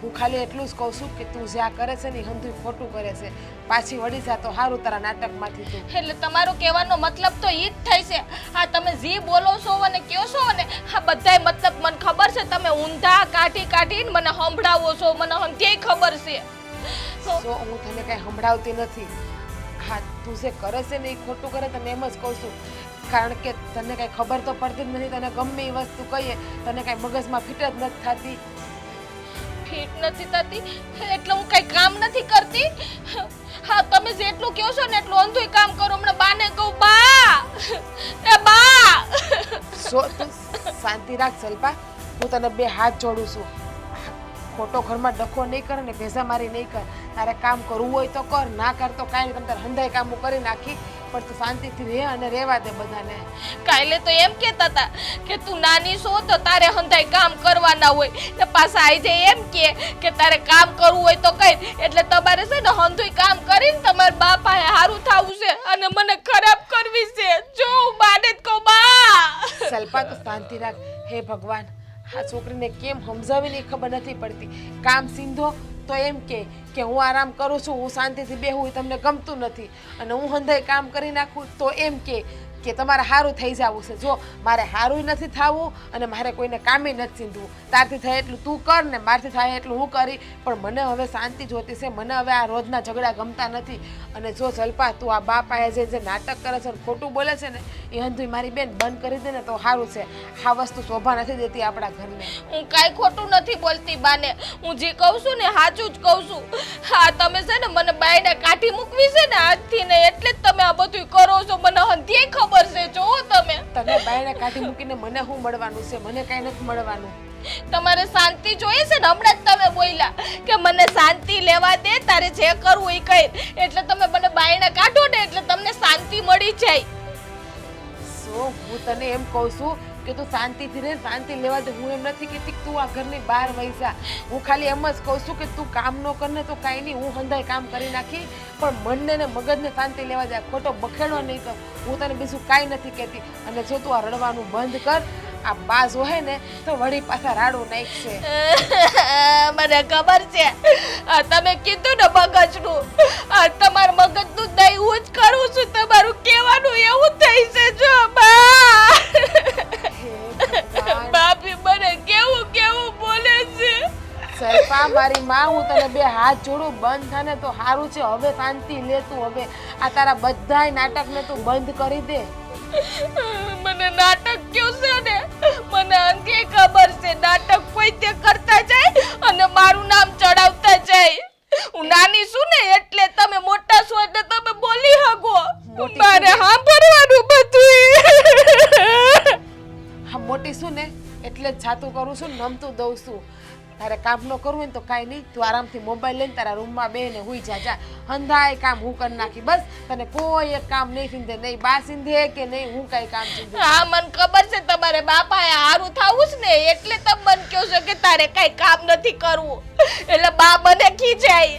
હું ખાલી એટલું જ કહું છું કે તું જ્યાં કરે છે ને એ હંધુય ખોટું કરે છે. પાછી વળી જા તો સારું તારા નાટકમાંથી તું. એટલે તમારો કહેવાનો મતલબ તો ઈ જ થાય છે. હા તમે જે બોલો છો અને કહો છો ને આ બધાય મતલબ મને ખબર છે. તમે ઊંધા કાઢીને મને સંભળાવો છો, મને હંધ્યાય ખબર છે. જો હું તને કઈ સંભળાવતી નથી. હા તું જે કરે છે ને એ ખોટું કરે તને એમ જ કહું છું. કારણ કે તને કઈ ખબર તો પડતી જ નથી. તને ગમે એ વસ્તુ કહીએ તને કઈ મગજમાં ફિટ જ નથી થતી. ફિટ નથી થતી એટલે હું કઈ કામ નથી કરતી. હા તમે જેટલું કહો છો ને એટલું અંધુય કામ કરો. હમણાં બાને કહું બા એ બા. તું શાંતિ રાખ સલ્પા. હું તને બે હાથ જોડું છું. ખોટો ઘરમાં ડખો નહીં કર ને ભેજા મારી નહીં કર. તારે કામ કરવું હોય તો કર, ના કર તો કાંઈ નહીં. તારે હંધાઈ કામો કરી નાખી પણ તું શાંતિથી રહે અને રહેવા દે બધાને. કાલે તો એમ કહેતા હતા કે તું નાની છો તો તારે હંધાઈ કામ કરવાના હોય ને પાછા આજે એમ કે તારે કામ કરવું હોય તો કઈ. એટલે તમારે છે ને હંધુય કામ કરીને તમારા બાપાએ હારું થાવું છે અને મને ખરાબ કરવી છે. જો હું બાને જ કહું બા. સલ્પા તું શાંતિ રાખ. હે ભગવાન, આ છોકરીને કેમ સમજાવીને એ ખબર નથી પડતી. કામ સિંધો તો એમ કે હું આરામ કરું છું, હું શાંતિથી બેહું, એ તમને ગમતું નથી. અને હું હંધાઈ કામ કરી નાખું તો એમ કે તમારે સારું થઈ જવું છે. જો મારે સારું નથી થવું અને મારે કોઈને કામે નથી સીંધવું. તારથી થાય એટલું તું કર ને મારથી થાય એટલું હું કરી. પણ મને હવે શાંતિ જોતી છે. મને હવે આ રોજના ઝઘડા ગમતા નથી. અને જો જલ્પા તું આ બાપ આયા જે નાટક કરે છે ને ખોટું બોલે છે ને એ હંધુય મારી બેન બંધ કરી દે ને તો સારું છે. આ વસ્તુ શોભા નથી દેતી આપણા ઘરને. હું કાંઈ ખોટું નથી બોલતી બાને. હું જે કહું છું ને સાચું જ કહું છું. હા તમે છે ને મને બાયને કાઢી મૂકવી છે ને આજથી ને એટલે જ તમે આ બધું કરો છો. મને હંધ્યાય ખબર છે. જો તમે તને બાયણે કાઢી મૂકીને મને શું મળવાનું છે? મને કઈ નથી મળવાનું. તમારે શાંતિ જોઈએ છે ને. હમણાં જ તમે બોલ્યા કે મને શાંતિ લેવા દે, તારે જે કરવું એ કર. એટલે તમે મને બાયણે કાઢો ને એટલે તમને શાંતિ મળી જાય. સો હું તને એમ કહું છું કે તું શાંતિથી રહે, શાંતિ લેવા દે. હું એમ નથી કહેતી કે તું આ ઘરની બહાર વૈસા. હું ખાલી એમ જ કહું છું કે તું કામ ન કર ને તો કાંઈ નહીં, હું હંધાઈ કામ કરી નાખી. પણ મનને ને મગજને શાંતિ લેવા દે. ખોટો બખેડો નહીં કર. હું તને બીજું કાંઈ નથી કહેતી. અને જો તું આ રડવાનું બંધ કર, આ બા જોહે ને તો વળી પાછા રાડું નાખશે. મને ખબર છે આ તમે કીધું ને મગજનું, આ તમારા મગજનું દઈ હું જ કરું છું. તમારું કહેવાનું એવું થઈ છે. જો બાપી મને કેવું બોલે છે. સલ્પા મારી માં, હું તને બે હાથ જોડું, બંધ થાને તો સારું છે. હવે શાંતિ લે તું. હવે આ તારા બધાય નાટકને તું બંધ કરી દે. મને નાટક કયો છે ને મને અંગે ખબર છે. નાટક કોઈ તે કરતા જાય અને મારું નામ ચડાવતા જાય. હું નાની છું ને એટલે તમે મોટા છો એટલે તમે બોલી શકો. મારે સાંભળવાનું બધું. હા મોટી છું ને એટલે જ છાતું કરું છું, નમતું દઉં છું. તારે કામ ન કરવું હોય ને તો કાંઈ નહીં, તું આરામથી મોબાઈલ લઈને તારા રૂમમાં બેને હુઈ જા. હંધાય કામ હું કરી નાખી. બસ તને કોઈ એક કામ નહીં સીંધે, નહીં બા સીંધે કે નહીં હું કાંઈ કામ સીંધે. હા મને ખબર છે તમારે બાપાએ હારું થાવું જ ને એટલે તમે મને કહો છો કે તારે કાંઈ કામ નથી કરવું. એટલે બા મને ખીજાય.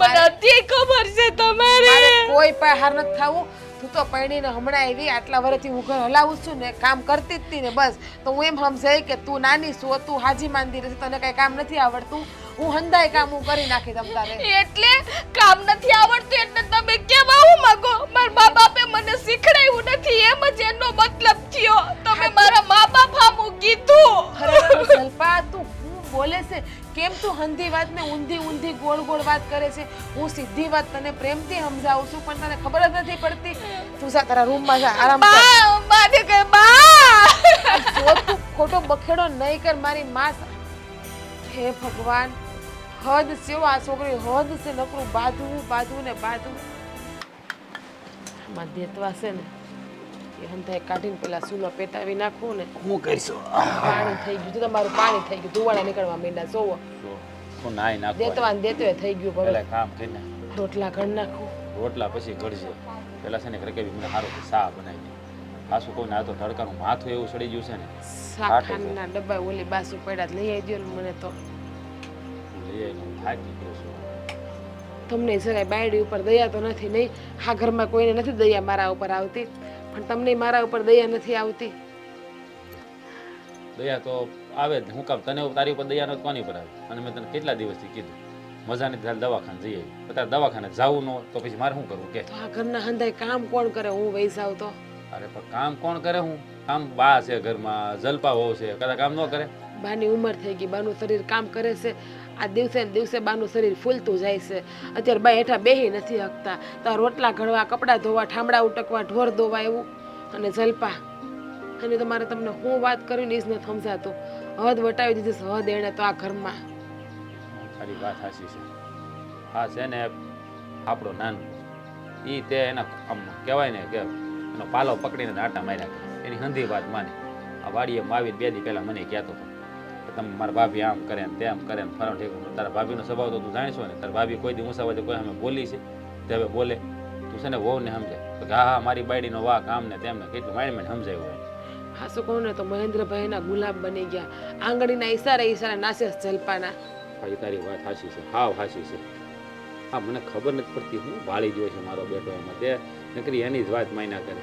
મને અતિ ખબર છે તમારે. કોઈ પણ હાર નથી થવું. તું તો પરણીને હમણાં આવી, આટલા વર્ષથી હું ઘર હલાવું છું ને, કામ કરતી જ હતી ને. બસ તો હું એમ સમજાય કે તું નાની છો, તું હાજી માંદી રહેશે, તને કઈ કામ નથી આવડતું. હું હંધાય કામ હું કરી નાખી તમ તારે. એટલે કામ નથી આવડતું એટલે તમે કેમ આવું માંગો? મારા મા બાપે મને શીખડાયું નથી એમ જ એનો મતલબ થયો. તમે મારા મા બાપ સામું કીધું. સલ્પા તું શું બોલે છે? કેમ તું હંધી વાતને ઊંધી ઊંધી ગોળ ગોળ વાત કરે છે? હું સીધી વાત તને પ્રેમથી સમજાવું છું પણ તને ખબર જ નથી પડતી. તું જા તારા રૂમમાં જા, આરામ કર. બા બાથી કે બા જો તું ખોટો બખેડો નહીં કર મારી માં. હે ભગવાન, હદ છે હો આ છોકરી, હદ છે. નકરું બાંધવું ને બાંધવું. આમાં દેતવા છે ને એ હંધાઈ કાઢીને પેલા સૂલો પેટાવી નાખવું ને. હું કરીશું પાણી થઈ ગયું છે, તમારું પાણી થઈ ગયું, ધુવાડા નીકળવા માંડ્યા. જોવો હું નાઈ નાખું દેતવા ને દેતવે થઈ ગયું. પેલા હવે કામ કરીને રોટલા ઘડ નાખું. રોટલા પછી ઘડશે. પેલા છે ને ઘરે કેવી મને સારું સા બનાવી દે. પાછું કોઈ ના તો તડકાનું માથું એવું સડી ગયું છે ને. શાકખાના ડબ્બા ઓલી બાસુ પડ્યા લઈ આવી દો ને મને તો. લઈ આવીને હું થાકી ગયો છું. તમને જરાય બાયડી ઉપર દયા તો નથી નહીં. આ ઘરમાં કોઈને નથી દયા મારા ઉપર આવતી, પણ તમને મારા ઉપર દયા નથી આવતી. દયા તો આવે જ ને. હું કામ તને તારી ઉપર દયા નથી કોની ઉપર આવે? અને મેં તને કેટલા દિવસથી કીધું મજા નથી થાય દવાખાને જઈએ. અત્યારે દવાખાને જવું ન તો પછી મારે શું કરવું કે? તો આ ઘરના હંધાય કામ કોણ કરે? હું વહી જાઉં તો? અરે પણ કામ કોણ કરે? હું કામ બા છે ઘરમાં, જલપા વહુ છે, કદાચ કામ ન કરે? બાની ઉંમર થઈ ગઈ, બાનું શરીર કામ કરે છે. આ દિવસે ને દિવસે બાનું શરીર ફૂલતું જાય છે. અત્યારે બા હેઠા બેહી નથી શકતા. તો રોટલા ઘડવા, કપડાં ધોવા, ઠામડા ઉટકવા, ઢોર ધોવા એવું. અને જલપા અને તમારે તમને હું વાત કરીને એ જ નથી સમજાતું. હદ વટાવી દીધી છે, હદ એણે તો આ ઘરમાં. તારી વાત સાચી છે. હા છે ને આપણો નાનો એ તે એના આમ કહેવાય ને કે એનો પાલો પકડીને આટા માર્યા કરે. એની હંધી વાત માને. આ વાડીએ આવીને 2 દી પહેલાં મને કહેતો હતો કે તમે મારા ભાભી આમ કરે ને તેમ કરે ને ફરણ ઠેકું. તારા ભાભીનો સ્વભાવ તો તું જાણીશો ને. તારા ભાભી કોઈ દી ઊંસાવા કોઈ અમે બોલી છે તે હવે બોલે. તું છે ને વહુને સમજાય તો કે હા મારી બાયડીનો વાક આમ ને તેમ ને કેટલું માઇન્ડ સમજાયું હોય. હા શું કહું ને તો મહેન્દ્રભાઈના ગુલાબ બની ગયા. આંગળીના ઈશારે નાશે જલપાના. ભાઈ તારી વાત સાચી છે, હાવ સાચી છે. હા મને ખબર નથી પડતી હું ભાળી ગયો છે મારો બેટો એમાં. તે નકરી એની જ વાત માયના કરે.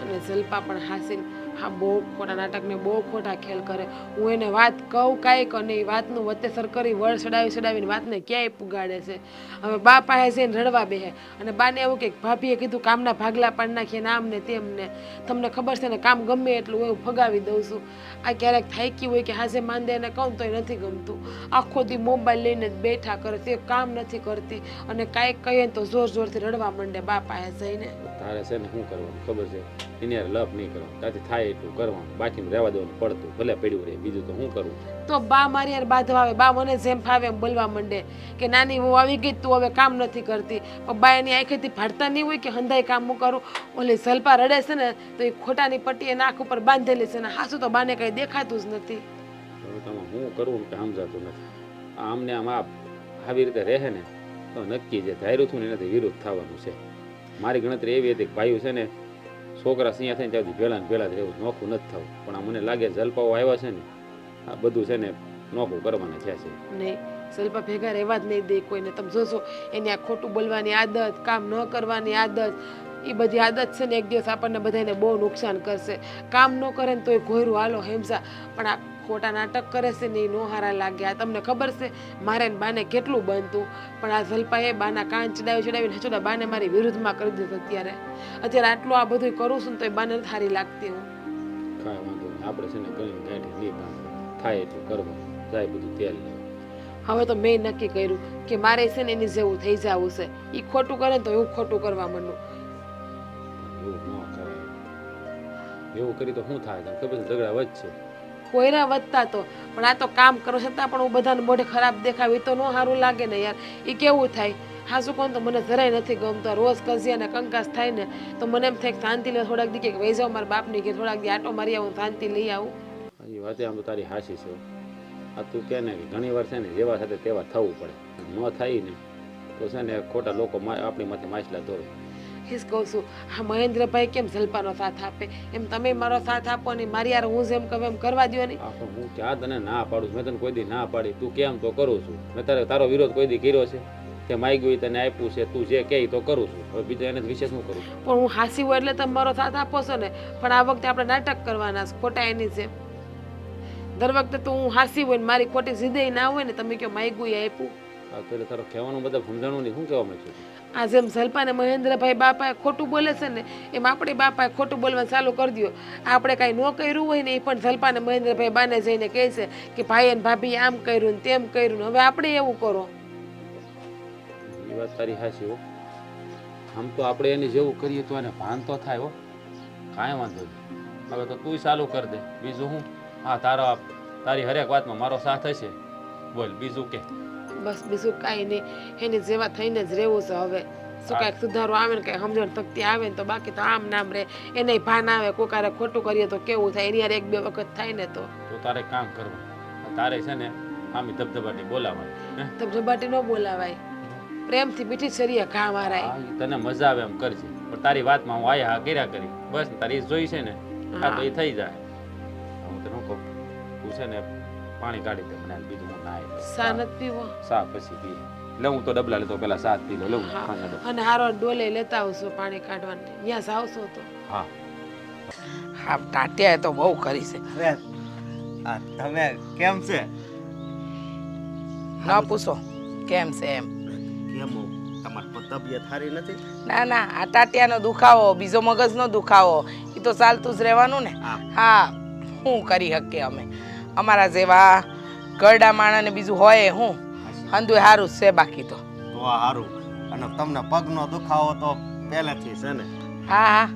અને જલપા પણ હાસીન હા બહુ ખોટા નાટકને બહુ ખોટા ખેલ કરે. હું એને વાત કહું કાંઈક અને એ વાતનું વત્તેસર કરી વળ ચડાવીને વાતને ક્યાંય પુગાડે છે. હવે બા પાસે જઈને રડવા બેહે અને બાને એવું કે ભાભીએ કીધું કામના ભાગલા પાડી નાખીએ ને આમ ને તેમ ને. તમને ખબર છે ને કામ ગમે એટલું હોય હું ફગાવી દઉં છું. આ ક્યારેક થાકી હોય કે હાજે માંદે એને કહું તોય નથી ગમતું. આખો દી મોબાઈલ લઈને જ બેઠા કરે, તે કામ નથી કરતી અને કાંઈક કહીએ ને તો જોર જોરથી રડવા માંડે બા પાસે જઈને. તારે છે ને શું કરવાનું ખબર છે? એની યાર લપ નહીં કરવાનું. ત્યાંથી થાય એટલું કરવાનું, બાકી રહેવા દેવાનું પડતું. ભલે પડ્યું રહે, બીજું તો શું કરવું? તો બા મારી યાર બાંધવા આવે. બા મને જેમ ફાવે એમ બોલવા માંડે કે નાની હું આવી ગઈ તું હવે કામ નથી કરતી. પણ બા એની આંખેથી ફાડતા નહીં હોય કે હંધાઈ કામ હું કરું. ઓલી જલપા રડે છે ને તો એ ખોટાની પટ્ટીએ નાક ઉપર બાંધેલી છે ને હાસું તો બાને કંઈ દેખાતું જ નથી. હવે તમે શું કરવું કે સમજાતું નથી. આમને આમ આવી રીતે રહે ને તો નક્કી જે ધાર્યું હતું ને એનાથી વિરુદ્ધ થવાનું છે. મારી ગણતરી એવી હતી કે ભાઈઓ છે ને છોકરા સિંહ થઈને ત્યાંથી ભેળા ને ભેળા જ રહેવું, નોખું નથી થવું. પણ આ મને લાગે જલપાઓ આવ્યા છે ને આ બધું છે ને નોખું કરવાના થયા છે. નહીં જલપા ભેગા રહેવા જ નહીં દે કોઈને. તમે જોશો એની આ ખોટું બોલવાની આદત, કામ ન કરવાની આદત, એ બધી આદત છે ને એક દિવસ આપણને બધાને બહુ નુકસાન કરશે. કામ ન કરે ને તોય ઘોયરું હાલો હેમસા, પણ આ ખોટા નાટક કરે છે ને એ નો હારા લાગે. આ તમને ખબર છે મારે ને બાને કેટલું બનતું, પણ આ જલપાએ બાના કાન ચડાવીને હચોડા બાને મારી વિરુદ્ધમાં કરી દીધું. અત્યારે આટલું આ બધું કરું છું ને તો એ બાને નથી સારી લાગતી. હું કાંઈ વાંધો નહીં, આપણે છે ને ગળી ગાંઠી નહીં બાંધે, થાય એટલું કરવું, જાય બધું તેલ લેવું. હવે તો મેં નક્કી કર્યું કે મારે છે ને એની જેવું થઈ જવું છે. એ ખોટું કરે ને તો હું ખોટું કરવા માંડું. એવું ન કરાય. એવું કરી તો શું થાય? તને ખબર છે ઝઘડા વધશે. કોઈના વધતા તો, પણ આ તો કામ કરો છતાં પણ હું બધાને મોઢે ખરાબ દેખાવી તો ન સારું લાગે ને યાર. એ કેવું થાય? હા શું કહું તો મને જરાય નથી ગમતું. રોજ કજિયા ને કંકાસ થાય ને તો મને એમ થાય શાંતિ લે થોડાક દી કે વહી જાઉં મારા બાપની કે થોડાક દી આટો મારી આવું, શાંતિ લઈ આવું. એ વાતે આમ તો તારી હાસી છે. આ તું કહે ને કે ઘણી વાર છે ને જેવા સાથે તેવા થવું પડે. ન થાય ને તો છે ને ખોટા લોકો આપણી માથે માછલા ધોવે. એ જ કહું છું હા મહેન્દ્રભાઈ કેમ જલપાનો સાથ આપે એમ તમે મારો સાથ આપો ને મારી યાર હું જેમ કહું એમ કરવા દો ને. આખો હું ક્યાં તને ના પાડું છું? મેં તને કોઈ દી ના પાડી, તું કેમ તો કરું છું. મેં તારો વિરોધ કોઈ દી કર્યો છે કે માગ્યું તને આપ્યું છે, તું જે કહે તો કરું છું. હવે બીજું એને વિશે શું કરું? પણ હું હાસી હોય એટલે તમે મારો સાથ આપો છો ને, પણ આ વખતે આપણે નાટક કરવાના છે ખોટા એની જેમ. દર વખતે તો હું હાસી હોય ને મારી ખોટી જીદે ના હોય ને તમે કહો માગ્યું આપ્યું. હા તો એટલે તારો કહેવાનું બધા સમજાણું નહીં, શું કહેવા માંગુ છું? આ જેમ સલ્પાને મહેન્દ્રભાઈ બાપાએ ખોટું બોલે છે ને એમ આપણે બાપાએ ખોટું બોલવાનું ચાલુ કરી દો. આપણે કાંઈ ન કર્યું હોય ને એ પણ સલ્પાને મહેન્દ્રભાઈ બાને જઈને કહે છે કે ભાઈ અને ભાભી આમ કર્યું ને તેમ કર્યું ને હવે આપણે એવું કરો. એ વાત તારી હાચી હો. આમ તો આપણે એને જેવું કરીએ તો એને ભાન તો થાય હો. કાંઈ વાંધો નહીં. હવે તો તું ચાલુ કરી દે. બીજું હું હા તારી હરેક વાતમાં મારો સાથ હશે. બોલ બીજું કે. બસ બીજું કાંઈ નહીં, એની જેવા થઈને જ રહેવું છે હવે. શું કાંઈક સુધારો આવે ને કાંઈ સમજણ શક્તિ આવે ને તો બાકી તો આમ નામ રહે. એને ભાન આવે કોકારે ખોટું કરીએ તો કેવું થાય, એની યાર એક બે વખત થાય ને તો તારે કામ કરવું. તારે છે ને આમી ધબધબાટી બોલાવાય. ધબધબાટી ન બોલાવાય, પ્રેમથી મીઠી છરીએ ઘા મારાય. હા, ઈ તને મજા આવે એમ કરજે. પણ તારી વાતમાં હું આયા હા કર્યા કરી. બસ તારી ઈ જોઈ છે ને આ તો એ થઈ જાય. હું તને કહું તું છે ને પાણી કાઢી દે મને બીજું હું નાય. સા નથી પીવો? સા પછી પી લે. હું તો ડબલા લેતો પેલા સાત પી લો. લે અને હારો ડોલે લેતા આવશો પાણી કાઢવાનું. ત્યાં જાવશો તો હા હા ટાટિયાએ તો બહુ કરી છે. અરે આ તમે કેમ છે? ન પૂછો કેમ છે એમ. કેમ હો? તમારી તબિયત સારી નથી? ના ના આ ટાટિયાનો દુખાવો, બીજો મગજનો દુખાવો એ તો ચાલતું જ રહેવાનું ને. હા શું કરી શકીએ અમે? અમારા જેવા ગરડા માણસને બીજું હોય હું હંધુય સારું જ છે બાકી તો. તો સારું. અને તમને પગનો દુખાવો તો પહેલેથી છે ને? હા હા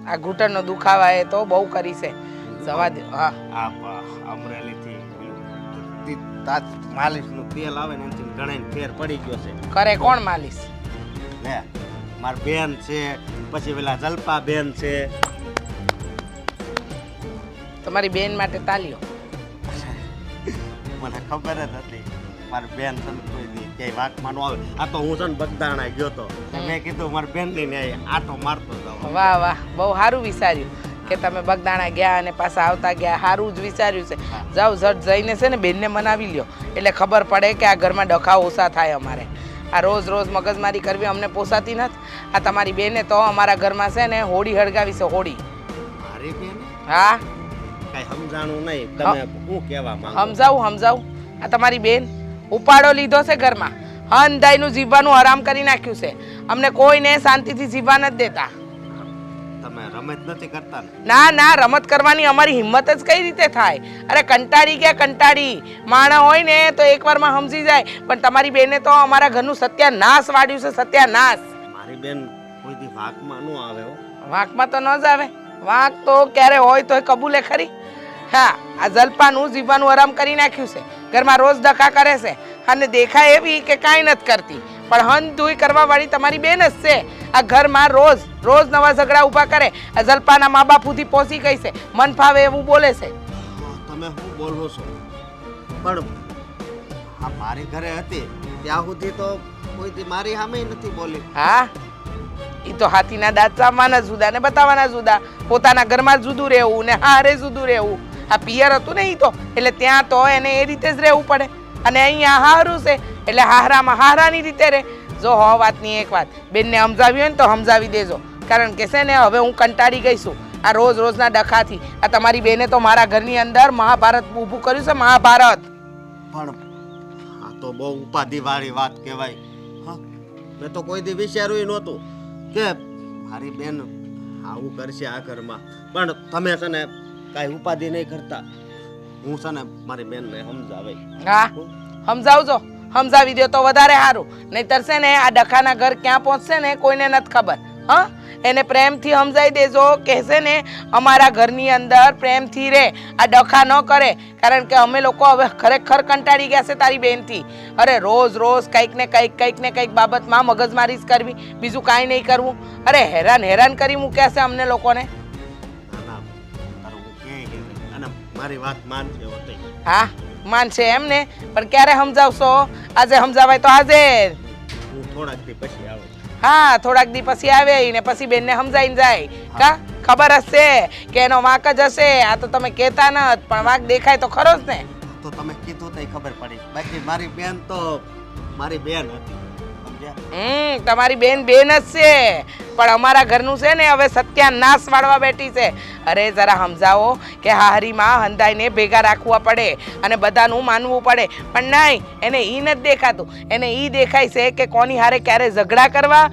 આ ઘૂંટણનો દુખાવા એ તો બહુ કરી છે. જવા દે. હા આ અમરેલીથી માલિશનું તેલ આવે ને એનાથી ઘણા ફેર પડી ગયો છે. કરે કોણ માલિશ? લે મારી બેન છે, પછી પેલા જલ્પા બેન છે. તમારી બેન માટે તાલીઓ. મને ખબર જ હતી મારી બેન છે ને કોઈ દી ક્યાંય વાંકમાં ન આવે. આ તો હું છે ને બગદાણા ગયો તો મેં કીધું મારી બેન લઈને આટો મારતો જાવ. વાહ વાહ બહુ સારું વિચાર્યું કે તમે બગદાણા ગયા અને પાછા આવતા ગયા. સારું જ વિચાર્યું છે. જાઓ ઝટ જઈને છે ને બેનને મનાવી લ્યો એટલે ખબર પડે કે આ ઘરમાં ડખા ઓછા થાય. અમારે આ રોજ રોજ મગજમારી કરવી અમને પોસાતી નથી. આ તમારી બેને તો અમારા ઘરમાં છે ને હોળી હળગાવી છે. હોળી. મારી બેન હા કઈ સમજાણું નહીં. તમે શું કહેવા માંગો? સમજાવું. આ તમારી બેન ઉપાડો લીધો છે ઘરમાં. હંધાઈનું જીવવાનું હરામ કરી નાખ્યું છે. અમને કોઈને શાંતિથી જીવવા નથી દેતા. તમે રમત નથી કરતા ને? ના ના રમત કરવાની અમારી હિંમત જ કઈ રીતે થાય? અરે કંટાળી ગયા કંટાળી. માણસ હોય ને તો એકવારમાં સમજી જાય. પણ તમારી બેને તો અમારા ઘરનું સત્યાનાશ વાળ્યું છે. સત્યાનાશ. મારી બેન કોઈ દી વાંકમાં ન આવે હો. વાંકમાં તો ન જ આવે. વાંક તો ક્યારે હોય તો કબૂલે ખરી. હા આ જલપાનું જીવવાનું આરામ કરી નાખ્યું છે. ઘરમાં રોજ ધક્કા કરે છે અને દેખાય એવી કે કાંઈ નથી કરતી. પણ હંધુય કરવા વાળી તમારી બેન જ છે. આ ઘરમાં રોજ રોજ નવા ઝઘડા ઊભા કરે. આ જલપાના મા બાપ સુધી પહોંચી ગઈ છે. મન ફાવે એવું બોલે છે. તમે શું બોલો છો? પણ આ મારી ઘરે હતી ત્યાં સુધી તો કોઈ દી મારી સામે નથી બોલી. હા એ તો હાથીના દાંત ચાવવાના જુદા ને બતાવવાના જુદા. પોતાના ઘરમાં જુદું રહેવું ને હારે જુદું રહેવું. આ પિયર હતું ને એ તો એટલે ત્યાં તો એને એ રીતે જ રહેવું પડે. અને અહીંયા હારું છે એટલે હારામાં હારાની રીતે રહે. જો હો વાતની એક વાત બેનને સમજાવી હોય ને તો સમજાવી દેજો. કારણ કે છે ને હવે હું કંટાળી ગઈ છું આ રોજ રોજના ડખાથી. આ તમારી બેને તો મારા ઘરની અંદર મહાભારત ઊભું કર્યું છે. મહાભારત. પણ આ તો બહુ ઉપાધિ વાળી વાત કહેવાય. હા મેં તો કોઈ દી વિચાર્યું નહોતું કે મારી બેન આવું કરશે આ ઘરમાં. પણ તમે છે ને કાંઈ ઉપાધિ નહીં કરતા. હું છે ને મારી બેનને સમજાવે. હા સમજાવજો. સમજાવી દો તો વધારે સારું. નહીતર છે ને આ ડખાના ઘર ક્યાં પહોંચશે ને કોઈને નથી ખબર. હા એને પ્રેમથી સમજાવી દેજો કે છે ને અમારા ઘરની અંદર પ્રેમથી રહે. આ ડખા ન કરે. કારણ કે અમે લોકો હવે ખરેખર કંટાળી ગયા છે તારી બેનથી. અરે રોજ રોજ કંઈક ને કંઈક બાબતમાં મગજમારી જ કરવી. બીજું કાંઈ નહીં કરવું. અરે હેરાન કરી મૂક્યા છે અમને લોકોને. ના તારું હું કે અને મારી વાત માનશે હોતી. હા માનશે એમ ને. પણ ક્યારે સમજાવશો? આજે સમજાવાય તો આજે. હું થોડાક દી પછી આવું. હા થોડાક દી પછી આવે ને પછી બેનને સમજાઈને જાય. કા ખબર હશે કે એનો વાંક જ હશે. આ તો તમે કહેતા નથી પણ વાંક દેખાય તો ખરો જ ને. તો તમે કીધું તો ખબર પડી. બાકી મારી બેન તો મારી બેન હતી સમજ્યા? તમારી બેન જ છે. પણ અમારા ઘરનું છે ને હવે સત્યાનાશ વાળવા બેઠી છે. અરે જરા સમજાવો કે હારીમાં હંધાઈને ભેગા રાખવા પડે અને બધાનું માનવું પડે, પણ નહીં, એને ઈ નથી દેખાતું. એને ઈ દેખાય છે કે કોની હારે ક્યારે ઝઘડા કરવા,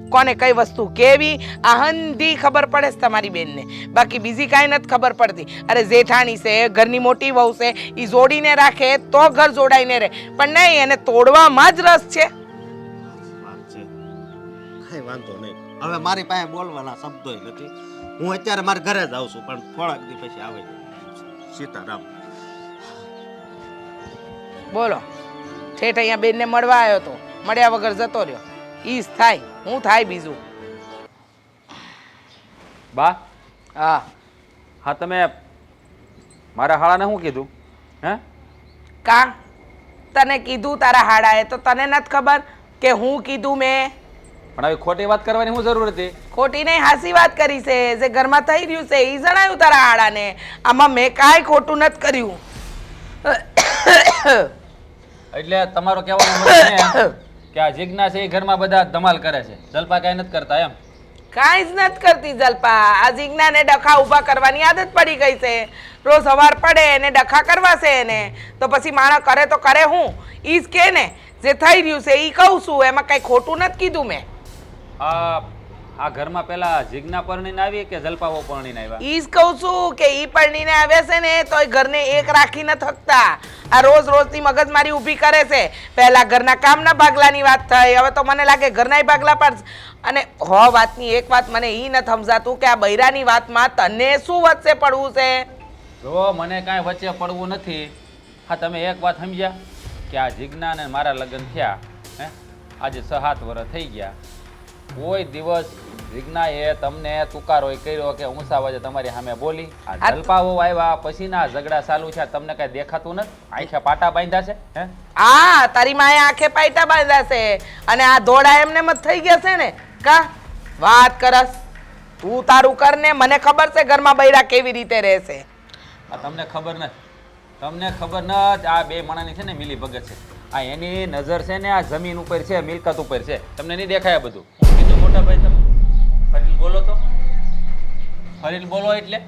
કોને કઈ વસ્તુ કેવી, આ હંધી ખબર પડે છે તમારી બેનને, બાકી બીજી કાંઈ નથી ખબર પડતી. અરે જેઠાણી છે, ઘરની મોટી વહુ છે, એ જોડીને રાખે તો ઘર જોડાઈને રહે, પણ નહીં, એને તોડવામાં જ રસ છે. વાત છે, કાંઈ વાંધો નહીં. હવે મારી પાસે બોલવાના શબ્દોય નથી. હું અત્યારે મારા ઘરે જ આવું છું, પણ થોડાક દી પછી આવે. સીતારામ. બોલો, ઠેઠ અહીંયા બેનને મળવા આવ્યો તો, મળ્યા વગર જતો રહ્યો. ઈ જ થાય, હું થાય બીજું. બા હા, હા તમે મારા હાળાને શું કીધું હે? કા તને કીધું તારા હાડાએ તો તને નથી ખબર કે હું કીધું મેં? પણ આવી ખોટી વાત કરવાની શું જરૂર હતી? ખોટી નહીં, હાસી વાત કરી છે. જે ઘરમાં થઈ રહ્યું છે એ જણાયું તારા હાડાને. આમાં મેં કાંઈ ખોટું નથી કર્યું. એટલે તમારો કહેવાનો મતલબ છે કે આ જિજ્ઞા છે એ ઘરમાં બધા ધમાલ કરે છે, જલપા કાંઈ નથી કરતા એમ? કાંઈ જ નથી કરતી જલપા. આ જીજ્ઞાને ડખા ઊભા કરવાની આદત પડી ગઈ છે. રોજ સવાર પડે એને ડખા કરવા છે એને, તો પછી માણસ કરે તો કરે હું? ઈ જ કે ને, જે થઈ રહ્યું છે એ કહું છું, એમાં કાંઈ ખોટું નથી કીધું મેં. આ ઘરમાં પેલા જિજ્ઞા પરણીને આવી કે જલપાઓ પરણીને આવ્યા? ઈ જ કહું છું કે ઈ પરણીને આવ્યા છે ને તોય ઘરને એક રાખી ન થકતા. આ રોજ રોજની મગજમારી ઊભી કરે છે. પહેલા ઘરના કામના ભાગલાની વાત થઈ, હવે તો મને લાગે ઘરનાય ભાગલા પાડશે. અને વાતની એક વાત મને ઈ નથી સમજાતું કે આ બૈરાની વાતમાં તને શું વચ્ચે પડવું છે? જો મને કાંઈ વચ્ચે પડવું નથી. હા, તમે એક વાત સમજ્યા કે આ જિજ્ઞા ને મારા લગ્ન થયા હે, આજે 6-7 વર્ષ થઈ ગયા. કોઈ દિવસ જિજ્ઞાએ તમને તુકારો કર્યો કે ઊંચા અવાજે તમારી સામે બોલી? આ જલપાઓ આવ્યા પછીના ઝઘડા ચાલુ છે, તમને કઈ દેખાતું નથી? આંખે પાટા બાંધ્યા છે હે? હા, તારી માએ આંખે પાટા બાંધ્યા છે અને આ દોડા એમને મત થઈ ગયા છે ને. કા વાત કરસ? તું તારું કર ને, મને ખબર છે ઘરમાં બૈરા કેવી રીતે રહેશે. આ તમને ખબર નથી, તમને ખબર નથી. આ બે માણાની છે ને મિલી ભગત છે. આ એની નજર છે ને આ જમીન ઉપર છે, મિલકત ઉપર છે. તમને નહીં દેખાય બધું? હું કીધું મોટા ભાઈ, તમે ફરીને બોલો તો. ફરીને બોલો એટલે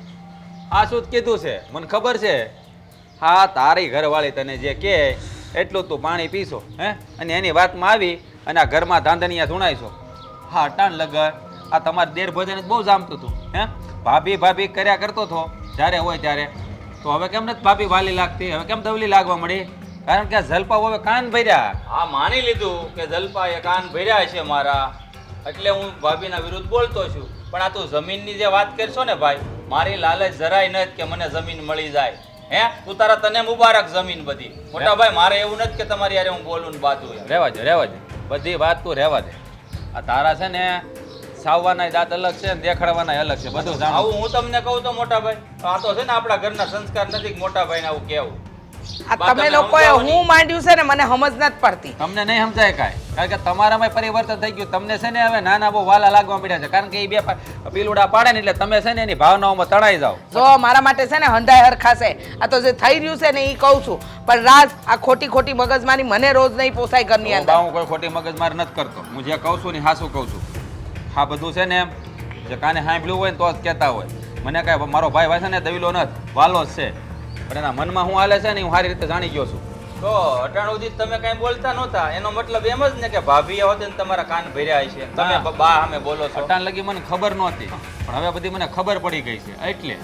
આ શું કીધું છે મને ખબર છે. હા, તારી ઘરવાળી તને જે કહે એટલું તું પાણી પીશો હે, અને એની વાતમાં આવી અને આ ઘરમાં ધાંધણિયા ધૂણાઈશો. હા, અટાણ લગન આ તમારે દેર ભજન બહુ જામતું હતું હે, ભાભી ભાભી કર્યા કરતો હતો જ્યારે હોય ત્યારે. તો હવે કેમ નથી ભાભી વાલી લાગતી? હવે કેમ દવલી લાગવા મળી? કારણ કે જલપા હવે કાન ભર્યા. હા, માની લીધું કે જલપાએ કાન ભર્યા છે મારા, એટલે હું ભાભીના વિરુદ્ધ બોલતો છું. પણ આ તું જમીનની જે વાત કરશો ને ભાઈ, મારી લાલચ જરાય નથી કે મને જમીન મળી જાય હે. તું તારા તને મુબારક જમીન બધી. મોટા ભાઈ, મારે એવું નથી કે તમારી યારે હું બોલું ને બાજુ. રહેવા દે બધી વાત તું રહેવા દે. આ તારા છે ને સાવવાના દાંત અલગ છે ને દેખાડવાના અલગ છે, બધું જાણું. આવું હું તમને કહું તો મોટા ભાઈ, આ તો છે ને આપણા ઘરના સંસ્કાર નથી કે મોટા ભાઈને આવું કેવું. આ તમે લોકોએ હું માંડ્યું છે ને મને સમજ નથી પડતી. તમને નહીં સમજાય કાંઈ, કારણ કે તમારામાં પરિવર્તન થઈ ગયું. તમને છે ને હવે નાના બહુ વાલા લાગવા મળ્યા છે, કારણ કે એ બે પીલુડા પાડે ને એટલે તમે છે ને એની ભાવનાઓમાં તણાઈ જાઓ. જો મારા માટે છે ને હંધાય હરખાશે. આ તો જે થઈ રહ્યું છે ને એ કહું છું, પણ રાજ આ ખોટી ખોટી મગજમારી મને રોજ નહીં પોસાય ઘરની અંદર. હું કોઈ ખોટી મગજમાર નથી કરતો. હું જે કહું છું ને હાસું કહું છું. હા, બધું છે ને એમ જે કાને સાંભળ્યું હોય ને તો જ કહેતા હોય. મને કાંઈ મારો ભાઈ ભાઈ છે ને દવીલો નથી, વાલો જ છે, પણ એના મનમાં હું હાલે છે ને હું સારી રીતે જાણી ગયો છું. તો અટાણ સુધી તમે કઈ બોલતા નહોતા, એનો મતલબ એમ જ ને કે ભાભી હોતે ને તમારા કાન ભર્યા છે, તમે બા સામે બોલો છો. અટાણ લગી મને ખબર નહોતી, પણ હવે બધી મને ખબર પડી ગઈ છે એટલે.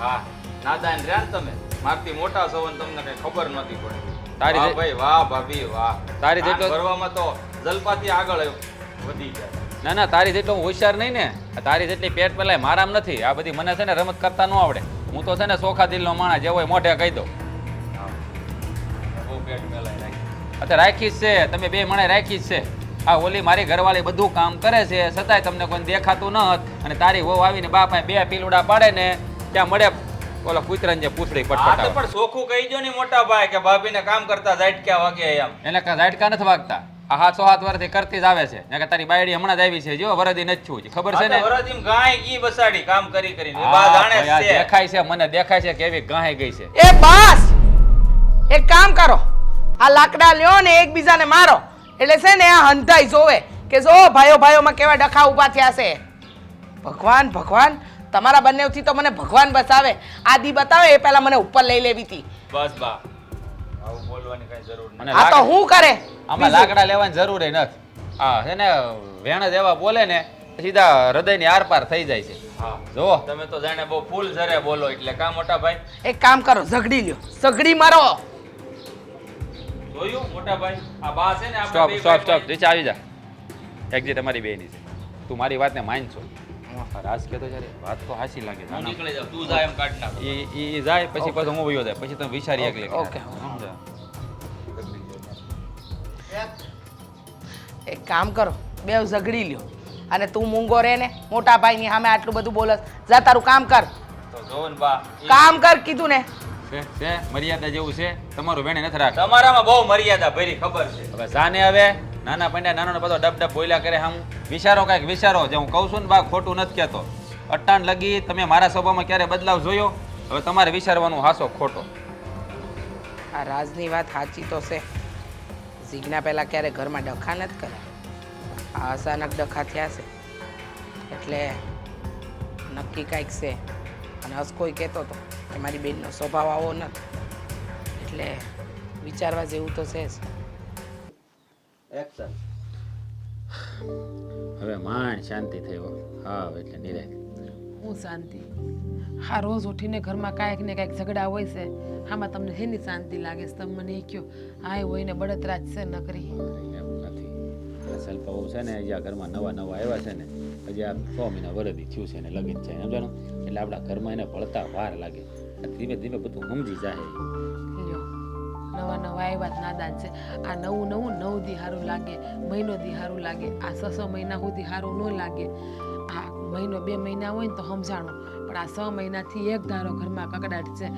હા, નાદાન રહ્યા ને તમે, મારથી મોટા છો ને તમને કઈ ખબર નહોતી પડી. તારી વાહ ભાઈ વાહ, ભાભી વાહ. તારી જેટલો ભરવામાં તો જલપાથી આગળ વધી જાય. ના ના, તારી જેટલો હું હોશિયાર નહીં ને. તારી જેટલી પેટ પેલાય મારામ નથી. આ બધી મને છે ને રમત કરતા ન આવડે. હું તો છે ને સોખા દિલનો માણસ, જે હોય મોઢે કહી દઉં. બહુ પેટ મેલાય રાખી. અત્યારે રાખી જ છે, તમે બે મણે રાખી જ છે. આ ઓલી મારી ઘરવાળી બધું કામ કરે છે, છતાંય તમને કોઈ દેખાતું ન હોત. અને તારી વહુ આવીને બાપા બે પીલુડા પાડે ને ત્યાં મળે ઓલા કૂતરાને જે પૂછડી હા, તો પટપટાવે. પણ ચોખ્ખું કહી દો ને મોટા ભાઈ કે ભાભીને કામ કરતા ઝાટક્યા વાગે એમ. એને કાંઈ ઝાટકા નથી વાગતા. આ 7 વર્ષથી કરતી જ આવે છે. ને કે તારી બાયડી હમણાં જ આવી છે, જો વરદી નથી છું, ખબર છે ને? વરદીમ ગાય ગી બસાડી કામ કરી કરીને. એ બા જાણે હા, જ છે. દેખાય છે, મને દેખાય છે કે એવી ગાય ગઈ છે. એ બસ, એક કામ કરો, આ લાકડા લ્યો ને એકબીજાને મારો, એટલે છે ને આ હંધાઈ જોવે કે જો ભાઈઓ ભાઈઓમાં કેવા ડખા ઊભા થયા છે. ભગવાન ભગવાન, તમારા બંનેથી તો મને ભગવાન બસાવે. આદિ બતાવે એ પહેલા મને ઉપર લઈ લેવી હતી. બસ બા, આવું બોલવાની કઈ જરૂર નથી. આ તો હું કરે આમાં લાકડા લેવાની જરૂર નથી. હા છે ને, વેણ જ એવા બોલે ને સીધા હૃદયની આરપાર થઈ જાય છે. હા, જો તમે તો જાણે બહુ ફૂલ ઝરે બોલો એટલે કા મોટા ભાઈ. એક કામ કરો, ઝઘડી લ્યો, ઝઘડી મારો. જોયું મોટા ભાઈ, આ બા છે ને સ્ટોપ બે સ્ટોપ સ્ટોપ, ભાઈ- નીચે આવી જા. એક્ઝિટ અમારી બેની છે. તું મારી વાતને માન છો. રાજ કહેતો જ્યારે વાત તો હાસી લાગે હું નીકળી જાઉં, તું જા એમ કાઢ નાખ. એ જાય પછી પાછો હું વયો જાય પછી તમે વિચારી એકલે ઓકે. સમજા. એક કામ કરો, બે ઝઘડી લ્યો. અને તું મૂંગો રે ને, મોટા ભાઈની સામે આટલું બધું બોલસ. જા તારું કામ કર, તો જોવો ને બા, કામ કર કીધું ને. છે મર્યાદા જેવું છે તમારું વેણે નથી રાખતા. તમારામાં બહુ મર્યાદા ભરી ખબર છે. હવે જાને હવે નાના પંડ્યા નાનો બધો ડબ ડબ બોલ્યા કરે. હમ વિચારો કાંઈક વિચારો. જે હું કહું છું ને બા, ખોટું નથી કહેતો. અટાણ લગી તમે મારા સ્વભાવમાં ક્યારે બદલાવ જોયો? હવે તમારે વિચારવાનું હાસો ખોટો. આ રાજની વાત સાચી તો છે. જીજ્ઞા પહેલાં ક્યારે ઘરમાં ડખા નથી કરે. આ અચાનક ડખા થયા છે એટલે નક્કી કાંઈક છે. અને હસકોઈ કહેતો હતો કે મારી બેનનો સ્વભાવ આવો નથી, એટલે વિચારવા જેવું તો છે જ. એક્શન. હવે માંડ શાંતિ થયો. હા એટલે નિરાય. હું શાંતિ? હા, રોજ ઉઠીને ઘરમાં કાંઈક ને કાંઈક ઝઘડા હોય છે. આમાં તમને શેની શાંતિ લાગે છે? તમે મને એ કહો. હા, એ હોય ને બળતરા જ છે નકરી. એમ નથી. આ સલ્પા બહુ છે ને, હજી આ ઘરમાં નવા નવા આવ્યા છે ને, હજી આ 6 મહિના વરદી થયું છે ને લગન છે સમજાણું. એટલે આપણા ઘરમાં એને ભળતા વાર લાગે. ધીમે ધીમે બધું સમજી જાય. લ્યો, નવા નવા આવ્યા જ નાદાન છે. આ નવું નવું 9 દી સારું લાગે, મહિનો દી સારું લાગે. આ 6 મહિના સુધી સારું ન લાગે. આ મહિનો 2 મહિના હોય ને તો સમજાણું, પણ આ 6 મહિનાથી એક ધારો ઘરમાં કકડાટ છે.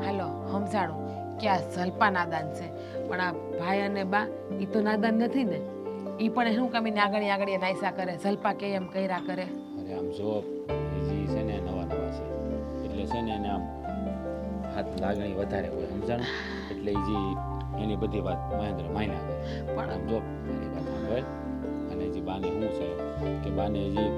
હાલો સમજાણું કે આ સલ્પા નાદાન છે, પણ આ ભાઈ અને બા એ તો નાદાન નથી ને. એ પણ શું કામ એને આગળ આગળ નાયસા કરે, સલ્પા કે એમ કર્યા કરે. અરે આમ જો હજી છે ને નવા નવા છે એટલે છે ને એને આમ હાથ લાગણી વધારે હોય સમજાણું. એટલે એ જે એની બધી વાત મહેન્દ્ર માન્યા કરે. પણ આમ જો મારી વાત સાંભળ. અને હજી બાને શું છે કે બાને હજી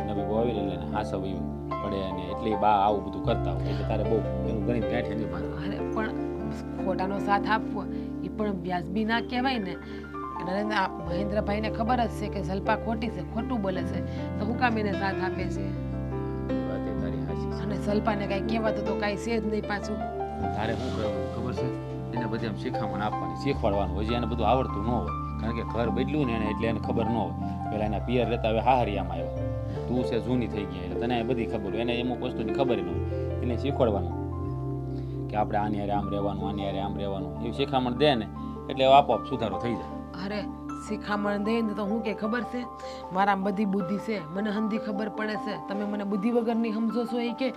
નવી બહુ આવી એટલે હાસવી પડે અને એટલે બા આવું બધું કરતા હોય એટલે તારે બહુ એનું ગણિત ગાંઠે નહીં પાડે. અરે પણ ખોટાનો સાથ આપવો એ પણ વ્યાજબી ના કહેવાય ને. નરેન્દ્ર મહેન્દ્રભાઈને ખબર જ છે કે સલ્પા ખોટી છે, ખોટું બોલે છે, તો હું કામ એને સાથ આપે છે? વાત એ તારી હાચી છે. અને સલ્પાને કાંઈ કહેવાતું તો કાંઈ છે જ નહીં પાછું. તારે શું કરવાનું ખબર છે? એને બધી આમ શીખામણ આપવાની, શીખવાડવાનું. હજી એને બધું આવડતું ન હોય કારણ કે ઘર બદલ્યું ને એને એટલે એને ખબર ન હોય. પહેલાં એના પિયર રહેતા હવે હાહરિયામાં આવ્યા. તું છે જૂની થઈ ગઈ એટલે તને બધી ખબર હોય. એને અમુક વસ્તુની ખબર ન હોય. એને શીખવાડવાનું કે આપણે આની હારે આમ રહેવાનું, આની હારે આમ રહેવાનું. એવું શીખામણ દે ને એટલે આપોઆપ સુધારો થઈ જાય. અરે શીખામણ દે ને તો હું કે ખબર છે મારા બધી બુદ્ધિ છે, મને હંધી ખબર પડે છે. તમે મને બુદ્ધિ વગરની સમજો છો એ કે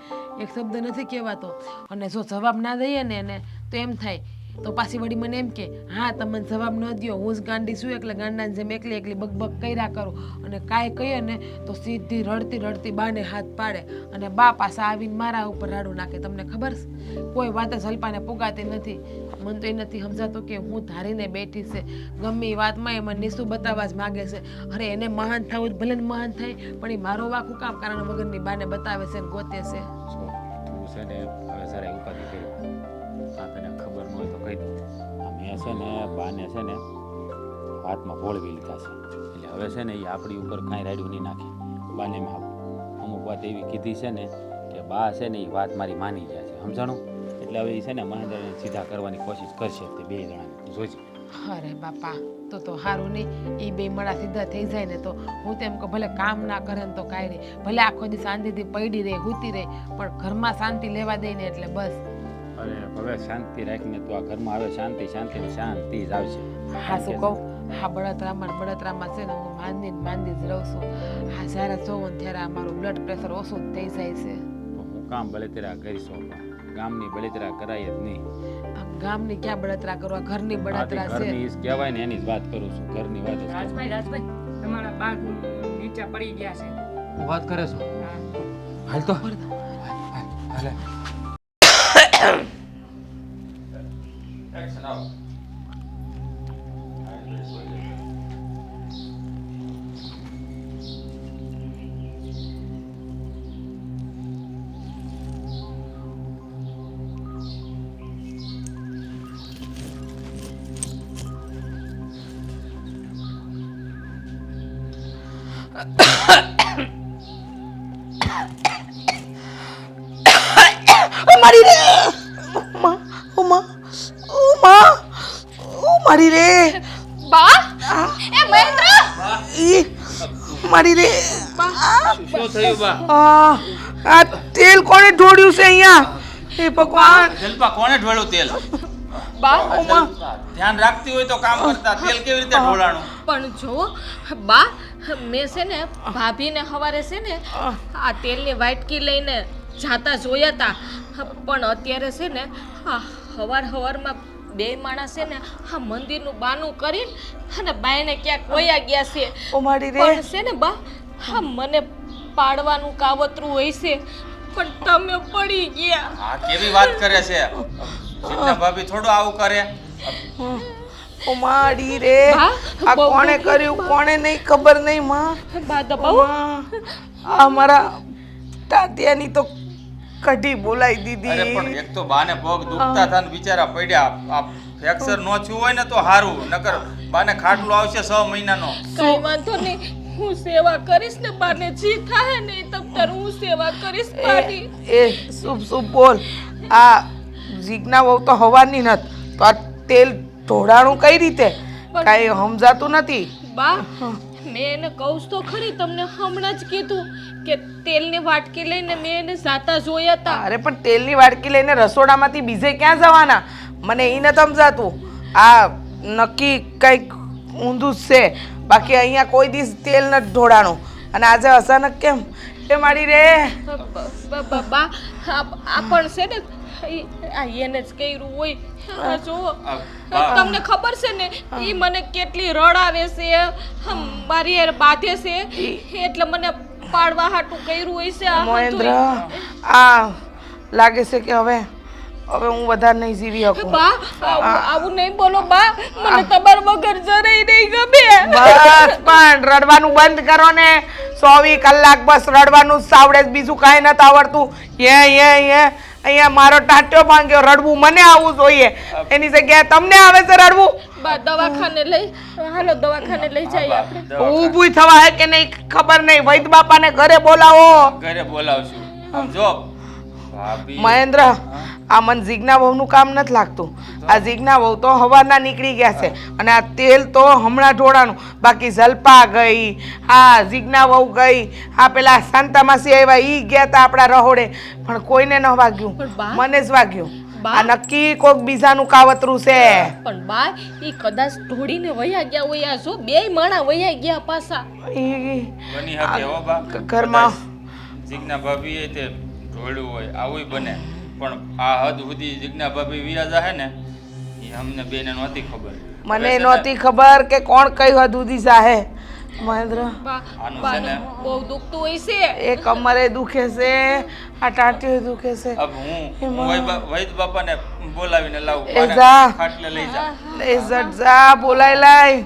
એક શબ્દ નથી કહેવાતો. અને જો જવાબ ના દઈએ ને એને તો એમ થાય તો પાછી વળી મને એમ કે હા તમે જવાબ ન દો, હું જ ગાંડી છું એટલે ગાંડાને જેમ એકલી એકલી બકબક કર્યા કરું. અને કાંઈ કહીએ ને તો સીધી રડતી રડતી બાને હાથ પાડે અને બા પાછા આવીને મારા ઉપર રાડું નાખે. તમને ખબર છે કોઈ વાતે સલ્પાને પુગાતી નથી. મને તો એ નથી સમજાતું કે હું ધારીને બેઠી છે ગમે એ વાતમાં એ મને નીસું બતાવવા જ માગે છે. અરે એને મહાન થવું જ ભલે ને મહાન થાય, પણ એ મારો વાક હું કામ કારણ વગરની બાને બતાવે છે ને ગોતે છે. તું છે ને હવે સારા ઉપાધિ કરી. હા તને ખબર ન હોય તો કહી દઉં. આ મેં છે ને બાને છે ને હાથમાં ભોળવી લીધા છે એટલે હવે છે ને એ આપણી ઉપર કાંઈ રાડ્યું નહીં નાખે. બાને મેં અમુક વાત એવી કીધી છે ને કે બા છે ને એ વાત મારી માની ગયા છે સમજાણું. એટલે હવે એ છે ને મહેન્દ્રને સીધા કરવાની કોશિશ કરશે તે 2 જણાને જોઈશે. અરે બાપા તો સારું નહીં. એ 2 મળા સીધા થઈ જાય ને તો હું તેમ કહું ભલે કામ ના કરે ને તો કાંઈ નહીં, ભલે આખો દી શાંતિથી પડી રહે હૂતી રહે, પણ ઘરમાં શાંતિ લેવા દે ને એટલે બસ. અરે હવે શાંતિ રાખીને તું આ ઘરમાં આવે શાંતિ શાંતિ ને શાંતિ જ આવશે. હા શું કહું, હા બળતરામાં છે ને હું માંદી જ રહું છું. હા જ્યારે જોઉં ને ત્યારે મારું બ્લડ પ્રેશર ઓછું જ થઈ જાય છે. તો હું કામ બળતરા કરીશું? ગામની બળતરા કરાય જ નહીં. આમ ગામની ક્યાં બળતરા કરવા, ઘરની બળતરા છે. ઘરની જ કહેવાય ને એની જ વાત કરું છું. ઘરની વાત જ રાજભાઈ તમારા બા નીચે પડી ગયા છે. હું વાત કરે છો? હાલ તો હાલે. મારી રે ઉમા ઉમા ઉમા મારી રે બા એ મહેન્દ્ર ઈ મારી રે શું થયું બા આ તેલ કોણે ઢોળ્યું છે અહીંયા હે ભગવાન જલપા કોણે ઢોળ્યું તેલ બા ધ્યાન રાખતી હોય તો કામ કરતા તેલ કેવી રીતે ઢોળાણું પણ જો બા મેં છે ને ભાભીને હવારે છે ને આ તેલની વાટકી લઈને જાતા જોયા હતા પણ અત્યારે છે ને આ હવારમાં બે માણસ છે ને આ મંદિરનું બાનું કરીને અને બાયને ક્યાંક વયા ગયા છે ઓ મારી રે પણ છે ને બા હા મને પાડવાનું કાવતરું હોય છે પણ તમે પડી ગયા આ કેવી વાત કરે છે જીજ્ઞા ભાભી થોડું આવું કરે ઓ મારી રે બા, આ બહુ કોણે દુઃખ કર્યું કોણે નહીં ખબર નહીં માં બા દબાવો આ મારા તાત્યાની તો કઢી બોલાવી અરે દીધી પણ એક તો બાને પગ દુખતા હતા ને બિચારા પડ્યા આ ફ્રેક્ચર નો થયું હોય ને તો સારું નકર બાને ખાટલો આવશે 6 મહિનાનો કઈ વાંધો નહીં હું સેવા કરીશ ને બાને જી થાય ને તમ તાર હું સેવા કરીશ બાની એ શુભ શુભ બોલ આ જીજ્ઞા વહુ તો હવાની નત તો આ તેલ ઢોળાણું કઈ રીતે કાંઈ સમજાતું નથી બા મેં એને કહું તો ખરી તમને હમણાં જ કીધું કે તેલની વાટકી લઈને મેં એને જાતા જોયા હતા અરે પણ તેલની વાડકી લઈને રસોડામાંથી બીજે ક્યાં જવાના મને એ નથી સમજાતું આ નક્કી કંઈક ઊંધું જ છે બાકી અહીંયા કોઈ દિવસ તેલ નથી ઢોળાણું અને આજે અચાનક કેમ એ મારી રે બા આ પણ છે ને આ એને જ કર્યું હોય આ જુઓ તમને ખબર છે ને ઈ મને કેટલી રડાવે છે મારી યાર બાધે છે એટલે મને પાડવા હાટું કર્યું હોય છે આ મહેન્દ્ર બધુંય. આ લાગે છે કે હવે હું વધારે નહીં જીવી શકું બા આવું નહીં બોલો બા મને તમાર વગર જરાય નહીં ગમે બસ પણ રડવાનું બંધ કરો ને 24 કલાક બસ રડવાનું જ આવડે છે, બીજું કાંઈ નથી આવડતું અહીંયા મારો ટાંટ્યો ભાંગ્યો રડવું મને આવવું જોઈએ એની જગ્યાએ તમને આવે છે રડવું બા દવાખાને લઈ હાલો દવાખાને લઈ જઈએ આપણે ઊભું થવા હે કે નહીં ખબર નહીં વૈદ બાપાને ઘરે બોલાવો ઘરે બોલાવશું સમજો ભાભી મહેન્દ્ર આ મન જીજ્ઞા વહુનું કામ નથી લાગતું આ જીજ્ઞા વહુ તો હવારના નીકળી ગયા છે અને આ તેલ તો હમણાં ઢોળાનું બાકી જલપા ગઈ હા જીજ્ઞા વહુ ગઈ હા પેલા શાંતામાસી આવ્યા ઈ ગયા તા આપણા રહોડે પણ કોઈને ન વાગ્યું પણ બા- મને જ વાગ્યું બા- આ નક્કી કોઈક બીજાનું કાવતરું છે પણ બા ઈ કદાચ ઢોળીને વયા ગયા હોય આ જો બેય માણા વયા ગયા પાછા ઈ બની શકે હો બા ઘરમાં જીજ્ઞા ભાભી એ તે ઢોળ્યું હોય આવું બને પણ આ હદ સુધી જીજ્ઞા ભાભી વ્યાજ હે ને એ અમને બેને નહોતી ખબર મને નહોતી ખબર કે કોણ કઈ હદ સુધી જાહે મહેન્દ્ર બા આનું છે બાનું ને બહુ દુખતું હોય છે એ કમરે દુખે છે આ ટાંટીઓ દુખે છે અબ હું વૈદ બાપાને બોલાવીને લાવું એ બાને જા. ખાટલે લઈ જા એ ઝટ જા બોલાય લાય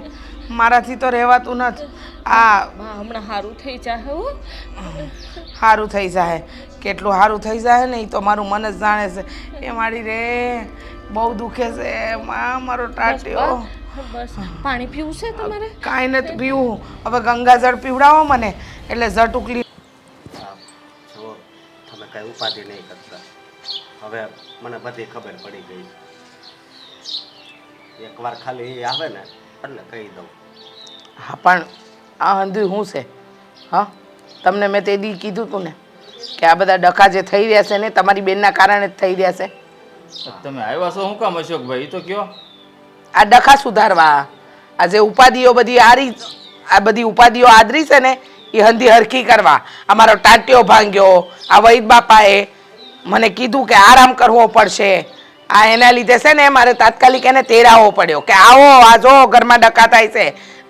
મારાથી તો રહેવાતું નથી આ બા હમણાં સારું થઈ જાય હો સારું થઈ જાય કેટલું સારું થઈ જાય ને એ તો મારું મન જ જાણે છે એ મારી રે બહુ દુખે છે મારો ટાંટીઓ બસ પાણી પીવું છે તમારે કાંઈ નથી પીવું હવે ગંગાજળ પીવડાવો મને એટલે ઝટ ઉકલી જુઓ તમે કાંઈ ઉપાધિ નહીં કરતા હવે મને બધી ખબર પડી ગઈ એકવાર ખાલી એ આવે ને એટલે કહી દઉં હા પણ આ હંધુય શું છે હા તમને મેં તે દી કીધું તું ને કે આ બધા ડખા જે થઈ રહ્યા છે ને તમારી બેનના કારણે જ થઈ રહ્યા છે તમે આવ્યા છો શું કામ અશોકભાઈ ઈ તો કયો આ ડખા સુધારવા આ જે ઉપાધિઓ બધી આ બધી ઉપાધિઓ આદરી છે ને એ હંધી હરખી કરવા અમારો ટાંટ્યો ભાંગ્યો આ વૈદ બાપાએ મને કીધું કે આરામ કરવો પડશે આ એના લીધે છે ને મારે તાત્કાલિક એને તેડાવવો પડ્યો કે આવો આ જો ઘરમાં ડખા થાય છે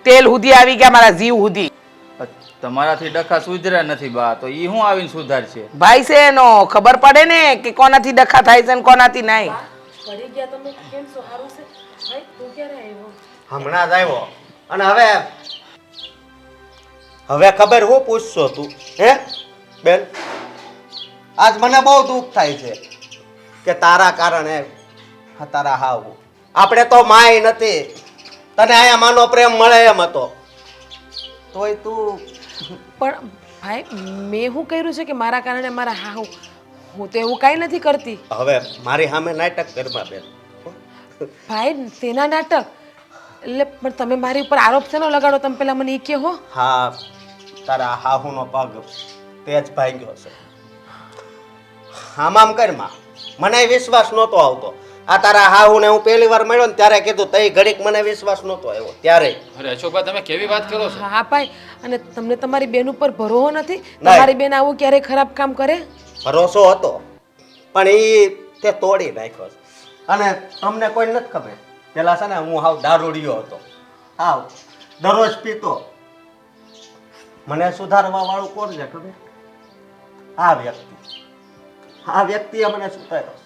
તેલ સુધી આવી ગયા મારા જીવ સુધી તમારાથી ડખા સુધર્યા નથી બા તો ઈ શું આવીને સુધારશે ભાઈ છે એનો ખબર પડે ને કે કોનાથી ડખા થાય છે ને કોનાથી નહીં પડી ગયા તમે કેમ છો સારું છે ભાઈ તું ક્યારે આવ્યો હમણાં જ આવ્યો અને હવે ખબર હું પૂછશો તું હે બેન આજ મને બહુ દુઃખ થાય છે કે તારા કારણે તારા હાવ આપણે તો માય નથી તને અહીંયા માનો પ્રેમ મળે એમ હતો તોય તું પણ ભાઈ મેં શું કર્યું છે કે મારા કારણે મારા હા હું તો એવું કાંઈ નથી કરતી. હવે મારી સામે નાટક કરવા બેન. ભાઈ તેના નાટક એટલે પણ તમે મારી ઉપર આરોપ છે લગાડો, તમે પેલા મને એ કહો. હા, તારા હાહુનો પગ તેજ ભાંગ્યો છે. આમ કરમાં મને વિશ્વાસ નહોતો આવતો. આ તારા હાહુને હું પહેલી વાર મળ્યો ને ત્યારે કીધું તઈ ઘડીક મને વિશ્વાસ નહોતો આવ્યો ત્યારે. અરે અશોકભાઈ તમે કેવી વાત કરો છો? હા ભાઈ, અને તમને તમારી બેન ઉપર ભરોસો નથી? તમારી બેન આવું ક્યારેય ખરાબ કામ કરે? ભરોસો હતો પણ એ તે તોડી નાખ્યો છે. અને તમને કોઈ નથી ખબર, પેલા છે ને હું હાવ દારૂડિયો હતો, હાવ દરરોજ પીતો. મને સુધારવા વાળું કોણ છે ખબર? આ વ્યક્તિએ મને સુધાર્યો.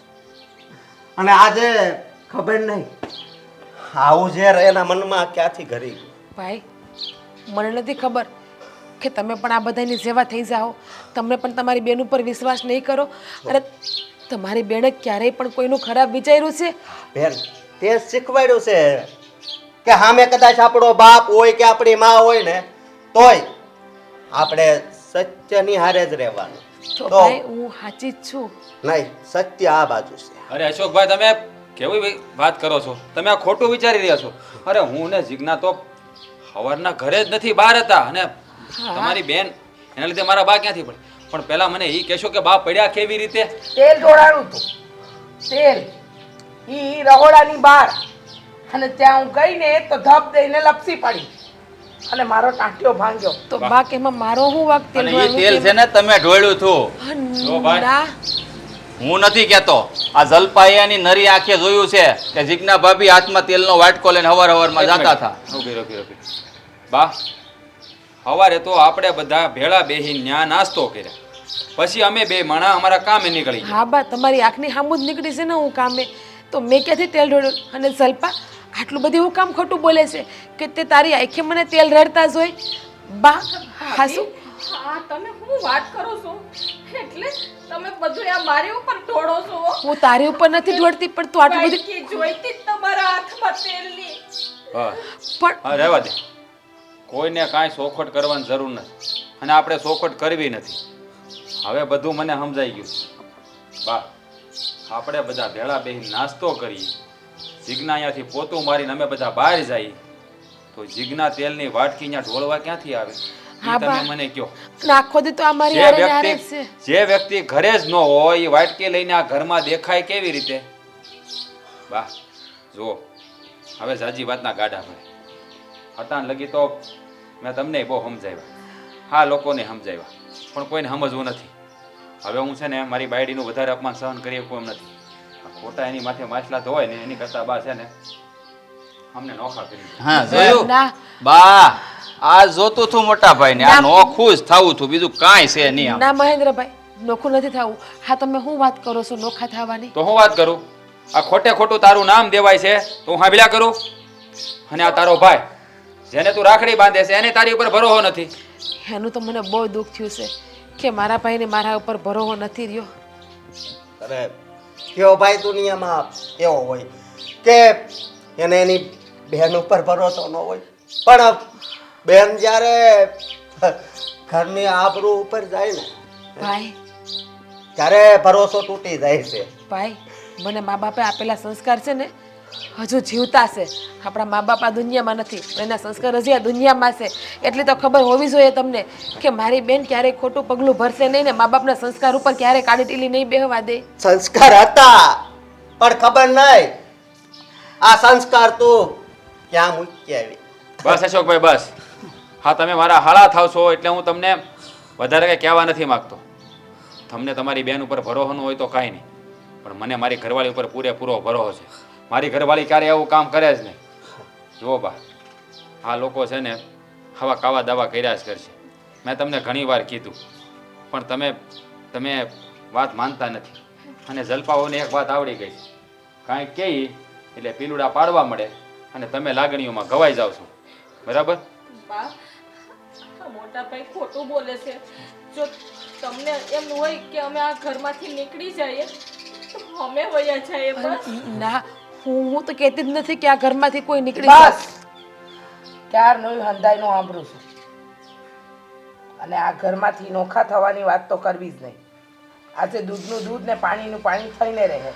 અને આજે ખબર નહીં આવું ઝેર એના મનમાં ક્યાંથી ઘરી ગયું. ભાઈ મને નથી ખબર કે તમે પણ આ બધાની સેવા થઈ જાઓ, તમને પણ તમારી બેન ઉપર વિશ્વાસ નહીં કરો. અરે તમારી બેને ક્યારેય પણ કોઈનું ખરાબ વિચાર્યું છે? બેન તે શીખવાડ્યું છે કે સામે કદાચ આપણો બાપ હોય કે આપણી માં હોય ને તોય આપણે સત્યની હારે જ રહેવાનું. તો ભાઈ હું સાચી જ છું. નહીં, સત્ય આ બાજુ છે. અરે અશોકભાઈ તમે કેવી વાત કરો છો? તમે આ ખોટું વિચારી રહ્યા છો. અરે હું ને જીજ્ઞા તો સવારના ઘરે જ નથી, બહાર હતા. અને તમારી બેન એના લીધે મારા બા ક્યાંથી પડે? પણ પહેલા મને એ કહેશો કે બા પડ્યા કેવી રીતે? તેલ ઢોળાણું હતું, તેલ ઈ રહોડાની બહાર. અને ત્યાં હું ગઈ ને તો ધપ દઈને લપસી પડી અને મારો ટાંટિયો ભાંગ્યો. તો બા કે એમાં મારો હું વાક? અને એ તેલ છે ને તમે ઢોળ્યું હતું. જો ભાઈ. ના હું નથી કહેતો, આ જલપાયાની નરી આંખે જોયું છે કે જીજ્ઞા ભાભી હાથમાં તેલનો વાટકો લઈને હવારમાં જતા હતા. રોકી. બા સવારે તો આપણે બધા ભેળા બેહીને ન્યા નાસ્તો કર્યા, પછી અમે બે માણા અમારા કામે નીકળી ગયા. હા બા, તમારી આંખની સામું જ નીકળી છે ને હું કામે, તો મેં ક્યાંથી તેલ ઢોળ્યું? અને સલ્પા આટલું બધું હું કામ ખોટું બોલે છે કે તે તારી આંખે મને તેલ રડતા જોઈ? બા હાસુ હા તમે શું વાત કરો છો? એટલે તમે બધું આ મારી ઉપર ઢોળો છો? હું તારી ઉપર નથી ઢોળતી, પણ તું આટલું બધું કે જોઈતી જ તમારા હાથમાં તેલની. બસ પણ હા, રહેવા દે. કોઈને કાંઈ ચોખવટ કરવાની જરૂર નથી, અને આપણે ચોખવટ કરવી નથી. હવે બધું મને સમજાઈ ગયું. બા આપણે બધા ભેળા બેહીને નાસ્તો કરીએ, જીજ્ઞા અહીંયાથી પોતું મારીને અમે બધા બહાર જઈએ, તો જીજ્ઞા તેલની વાટકી અહીંયા ઢોળવા ક્યાંથી આવે? હા તમે બા. મને કહો. નાખો દે તો આ મારી જે હારે ને હારે જ છે. જે વ્યક્તિ ઘરે જ ન હોય એ વાટકી લઈને આ ઘરમાં દેખાય કેવી રીતે? બા જુઓ, હવે જાજી વાતના ગાડા ભાઈ હતા લગી તો મેં તમને બહુ સમજાવ્યા, હા લોકોને સમજાવ્યા, પણ કોઈને સમજવું નથી. હવે હું છે ને મારી બાયડીનું વધારે અપમાન સહન કરી શકું એમ નથી. આ ખોટા એની માથે માછલા ધોવાય ને એની કરતા બા છે ને અમને નોખા કરી. હા જોયું ના બા, આ જોતું તું મોટા ભાઈ ને, આ નોખું જ થાવું તું, બીજું કાંઈ છે નહીં આમ. ના મહેન્દ્રભાઈ, નોખું નથી થવું. હા તમે શું વાત કરો છો નોખા થવાની? તો હું વાત કરું? આ ખોટે ખોટું તારું નામ દેવાય છે તો હું હાંભળ્યા કરું. અને આ તારો ભાઈ જેને તું રાખડી બાંધે છે એને તારી ઉપર ભરોસો નથી. એનું તો મને બહુ દુઃખ થયું છે કે મારા ભાઈને મારા ઉપર ભરોસો નથી રહ્યો. અરે કેવો ભાઈ દુનિયામાં એવો હોય કે એને એની બહેન ઉપર ભરોસો ન હોય, પણ બેન જ્યારે ઘરની આબરૂ ઉપર જાય ને ભાઈ ત્યારે ભરોસો તૂટી જાય છે. ભાઈ મને મા બાપે આપેલા સંસ્કાર છે ને હજુ જીવતા છે. આપણા મા બાપ આ દુનિયામાં નથી, પણ એના સંસ્કાર હજી આ દુનિયામાં છે. એટલી તો ખબર હોવી જોઈએ તમને કે મારી બેન ક્યારેય ખોટું પગલું ભરશે નહીં ને મા બાપના સંસ્કાર ઉપર ક્યારેય કાળી ટીલી નહીં બેહવા દે. સંસ્કાર હતા પણ ખબર નહીં આ સંસ્કાર તું ક્યાં મૂકી આવી. બસ અશોકભાઈ બસ. હા તમે મારા હાળા થાવ છો એટલે હું તમને વધારે કંઈ કહેવા નથી માગતો. તમને તમારી બેન ઉપર ભરોસો ન હોય તો કાંઈ નહીં, પણ મને મારી ઘરવાળી ઉપર પૂરેપૂરો ભરોસો છે. મારી ઘરવાળી ક્યારે એવું કામ કરે જ નહીં. જુઓ બા, આ લોકો છે ને આવા કાવા દાવા કર્યા જ કરશે. મેં તમને ઘણી વાર કીધું પણ તમે વાત માનતા નથી. અને જલપાઓને એક વાત આવડી ગઈ છે, કાંઈક કહી એટલે પીલુડા પાડવા મળે અને તમે લાગણીઓમાં ઘવાઈ જાવ છો. બરાબર? બા આ મોટા ભાઈ ખોટું બોલે છે. જો તમને એમ હોય કે અમે આ ઘરમાંથી નીકળી જઈએ તો અમે વયા જઈએ. બસ ના હું તો કહેતી જ નથી કે આ ઘરમાંથી કોઈ નીકળી જાય. બસ ક્યાર નું હંધાઈ નું સાંભળું છું. અને આ ઘરમાંથી નોખા થવાની વાત તો કરવી જ નહીં. આજે દૂધનું દૂધ ને પાણીનું પાણી થઈને રહે.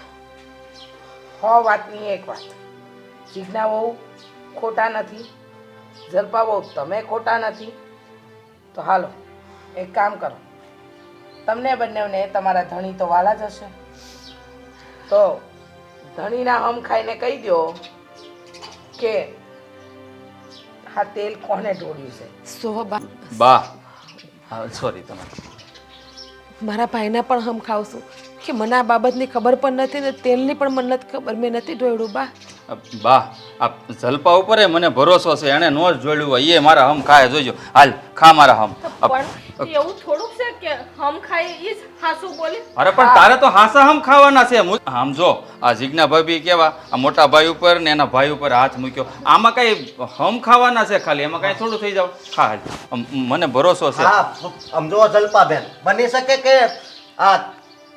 વાતની એક વાત, જીજ્ઞા બહુ ખોટા નથી, જલપા બહુ તમે ખોટા નથી. તો હાલો એક કામ કરો, તમને બંનેને તમારા ધણી તો વાલા જ હશે, તો ધણીના હમ ખાઈને કહી દો કે આ તેલ કોને ઢોળ્યું છે. સોહબા બા સોરી તમે મારા ભાઈને પણ હમ ખાવશું કે મને આ બાબતની ખબર પણ નથી ને તેલની પણ મને નથી ખબર, મેં નથી ઢોળ્યું બા. બા આ જલપા ઉપર મને ભરોસો છે, એણે નો જ જોડ્યું હોય એ મારા હમ ખાય જોઈજો. હાલ ખા મારા હમ. પણ એવું થોડુંક છે કે હમ ખાઈ ઈ જ હાસું બોલે. અરે પણ તારે તો હાસા હમ ખાવાના છે. આમ જો આ જીજ્ઞા ભાભી કેવા આ મોટા ભાઈ ઉપર ને એના ભાઈ ઉપર હાથ મૂક્યો, આમાં કઈ હમ ખાવાના છે ખાલી, એમાં કઈ થોડું થઈ જાવ. ખા હાલ. મને ભરોસો છે. હા સમજો જલપાબેન, બની શકે કે આ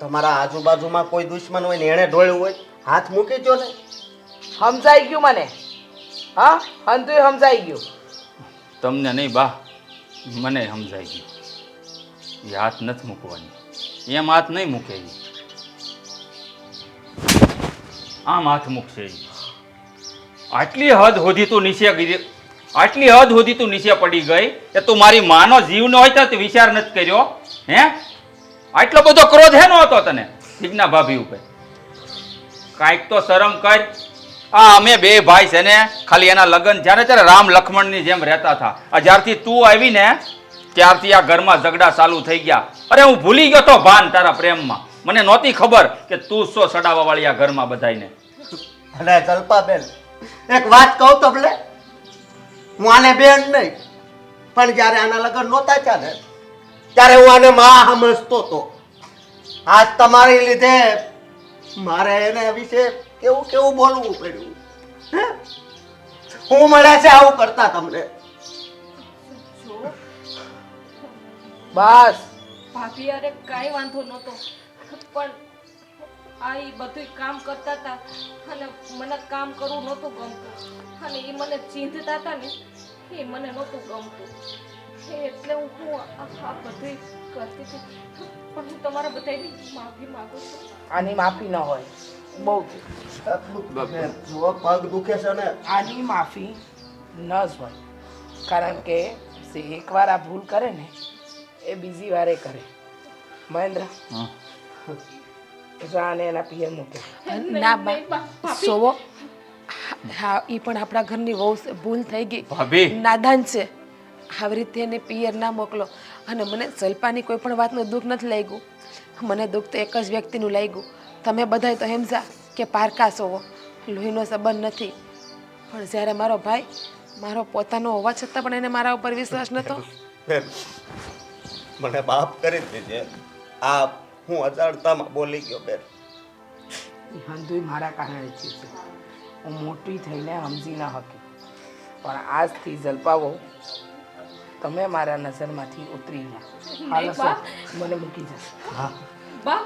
તમારા આજુબાજુમાં કોઈ દુશ્મન હોય ને એણે ઢોળ્યું હોય, હાથ મૂકી દો ને. સમજાઈ ગયું મને? હા હંતુય સમજાઈ ગયું. તમને નહીં બા, મને સમજાઈ ગયું. એ હાથ નથી મૂકવાની, એમ હાથ નહીં મૂકે ઈ. આમ હાથ મૂકશે ઈ. આટલી હદ સુધી તું નીચે ગઈ, આટલી હદ સુધી તું નીચે પડી ગઈ કે તું મારી માનો જીવ ન હોય તો વિચાર નથી કર્યો હે? આટલો બધો ક્રોધ હે નો હતો તને જીજ્ઞા ભાભી ઉપર? કાંઈક તો શરમ કર. આ અમે બે ભાઈ છે ને ખાલી એના લગ્ન જ્યારે ત્યારે રામ લક્ષ્મણની જેમ રહેતા હતા. આ જ્યારથી તું આવી ને ત્યારથી આ ઘરમાં ઝઘડા ચાલુ થઈ ગયા. અરે હું ભૂલી ગયો તો ભાન તારા પ્રેમમાં, મને નહોતી ખબર કે તું સો સડાવા વાળી આ ઘરમાં બધાયને. અને જલપાબેન એક વાત કહું તો ભલે, હું આને બેન નહીં પણ જ્યારે આના લગ્ન નહોતા થયા ને ત્યારે હું આને માં સમજતો હતો. આજ તમારી લીધે મારે એને વિશે કેવું કેવું બોલવું પડ્યું. હે? હું મળે છે આવું કરતા તમને? બસ ભાભી અરે કાંઈ વાંધો નહોતો, પણ આ ઈ બધું કામ કરતા હતા અને મને કામ કરવું નહોતું ગમતું અને એ મને ચીંધતા હતા ને એ મને નહોતું ગમતું, એટલે હું આ બધું કરતી હતી. પણ હું તમારા બધાની માફી માંગુ છું. આની માફી ન હોય, બહુ જો પગ દુખે છે ને આની માફી ન જ હોય, કારણ કે એકવાર આ ભૂલ કરે ને એ બીજી વારે કરે. મહેન્દ્ર રાને એના પિયર મૂકે. ના બા સોવો, હા એ પણ આપણા ઘરની બહુ ભૂલ થઈ ગઈ, ભાભી નાદાન છે. આવી રીતે એને પિયર ના મોકલો. અને મને જલ્પાની કોઈ પણ વાતનું દુઃખ નથી લાગ્યું, મને દુઃખ તો એક જ વ્યક્તિનું લાગ્યું. તમે બધાય તો હેમજા કે પારકા સોવો, લોહીનો સંબંધ નથી, પણ જ્યારે મારો ભાઈ મારો પોતાનો હોવા છતાં પણ એને મારા ઉપર વિશ્વાસ નહોતો. બેન મને માફ કરી દેજે, આ હું અજાણતામાં બોલી ગયો બેન. હંધુય મારા કારણે થયું છે, હું મોટી થઈને સમજી ન હતી, પણ આજથી જલપાવો તમે મારા નજરમાંથી ઉતરી ગયા. હાલો સર, મને મૂકી જશે. હા બા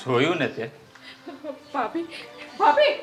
જોયું ને તે ભાભી ભાભી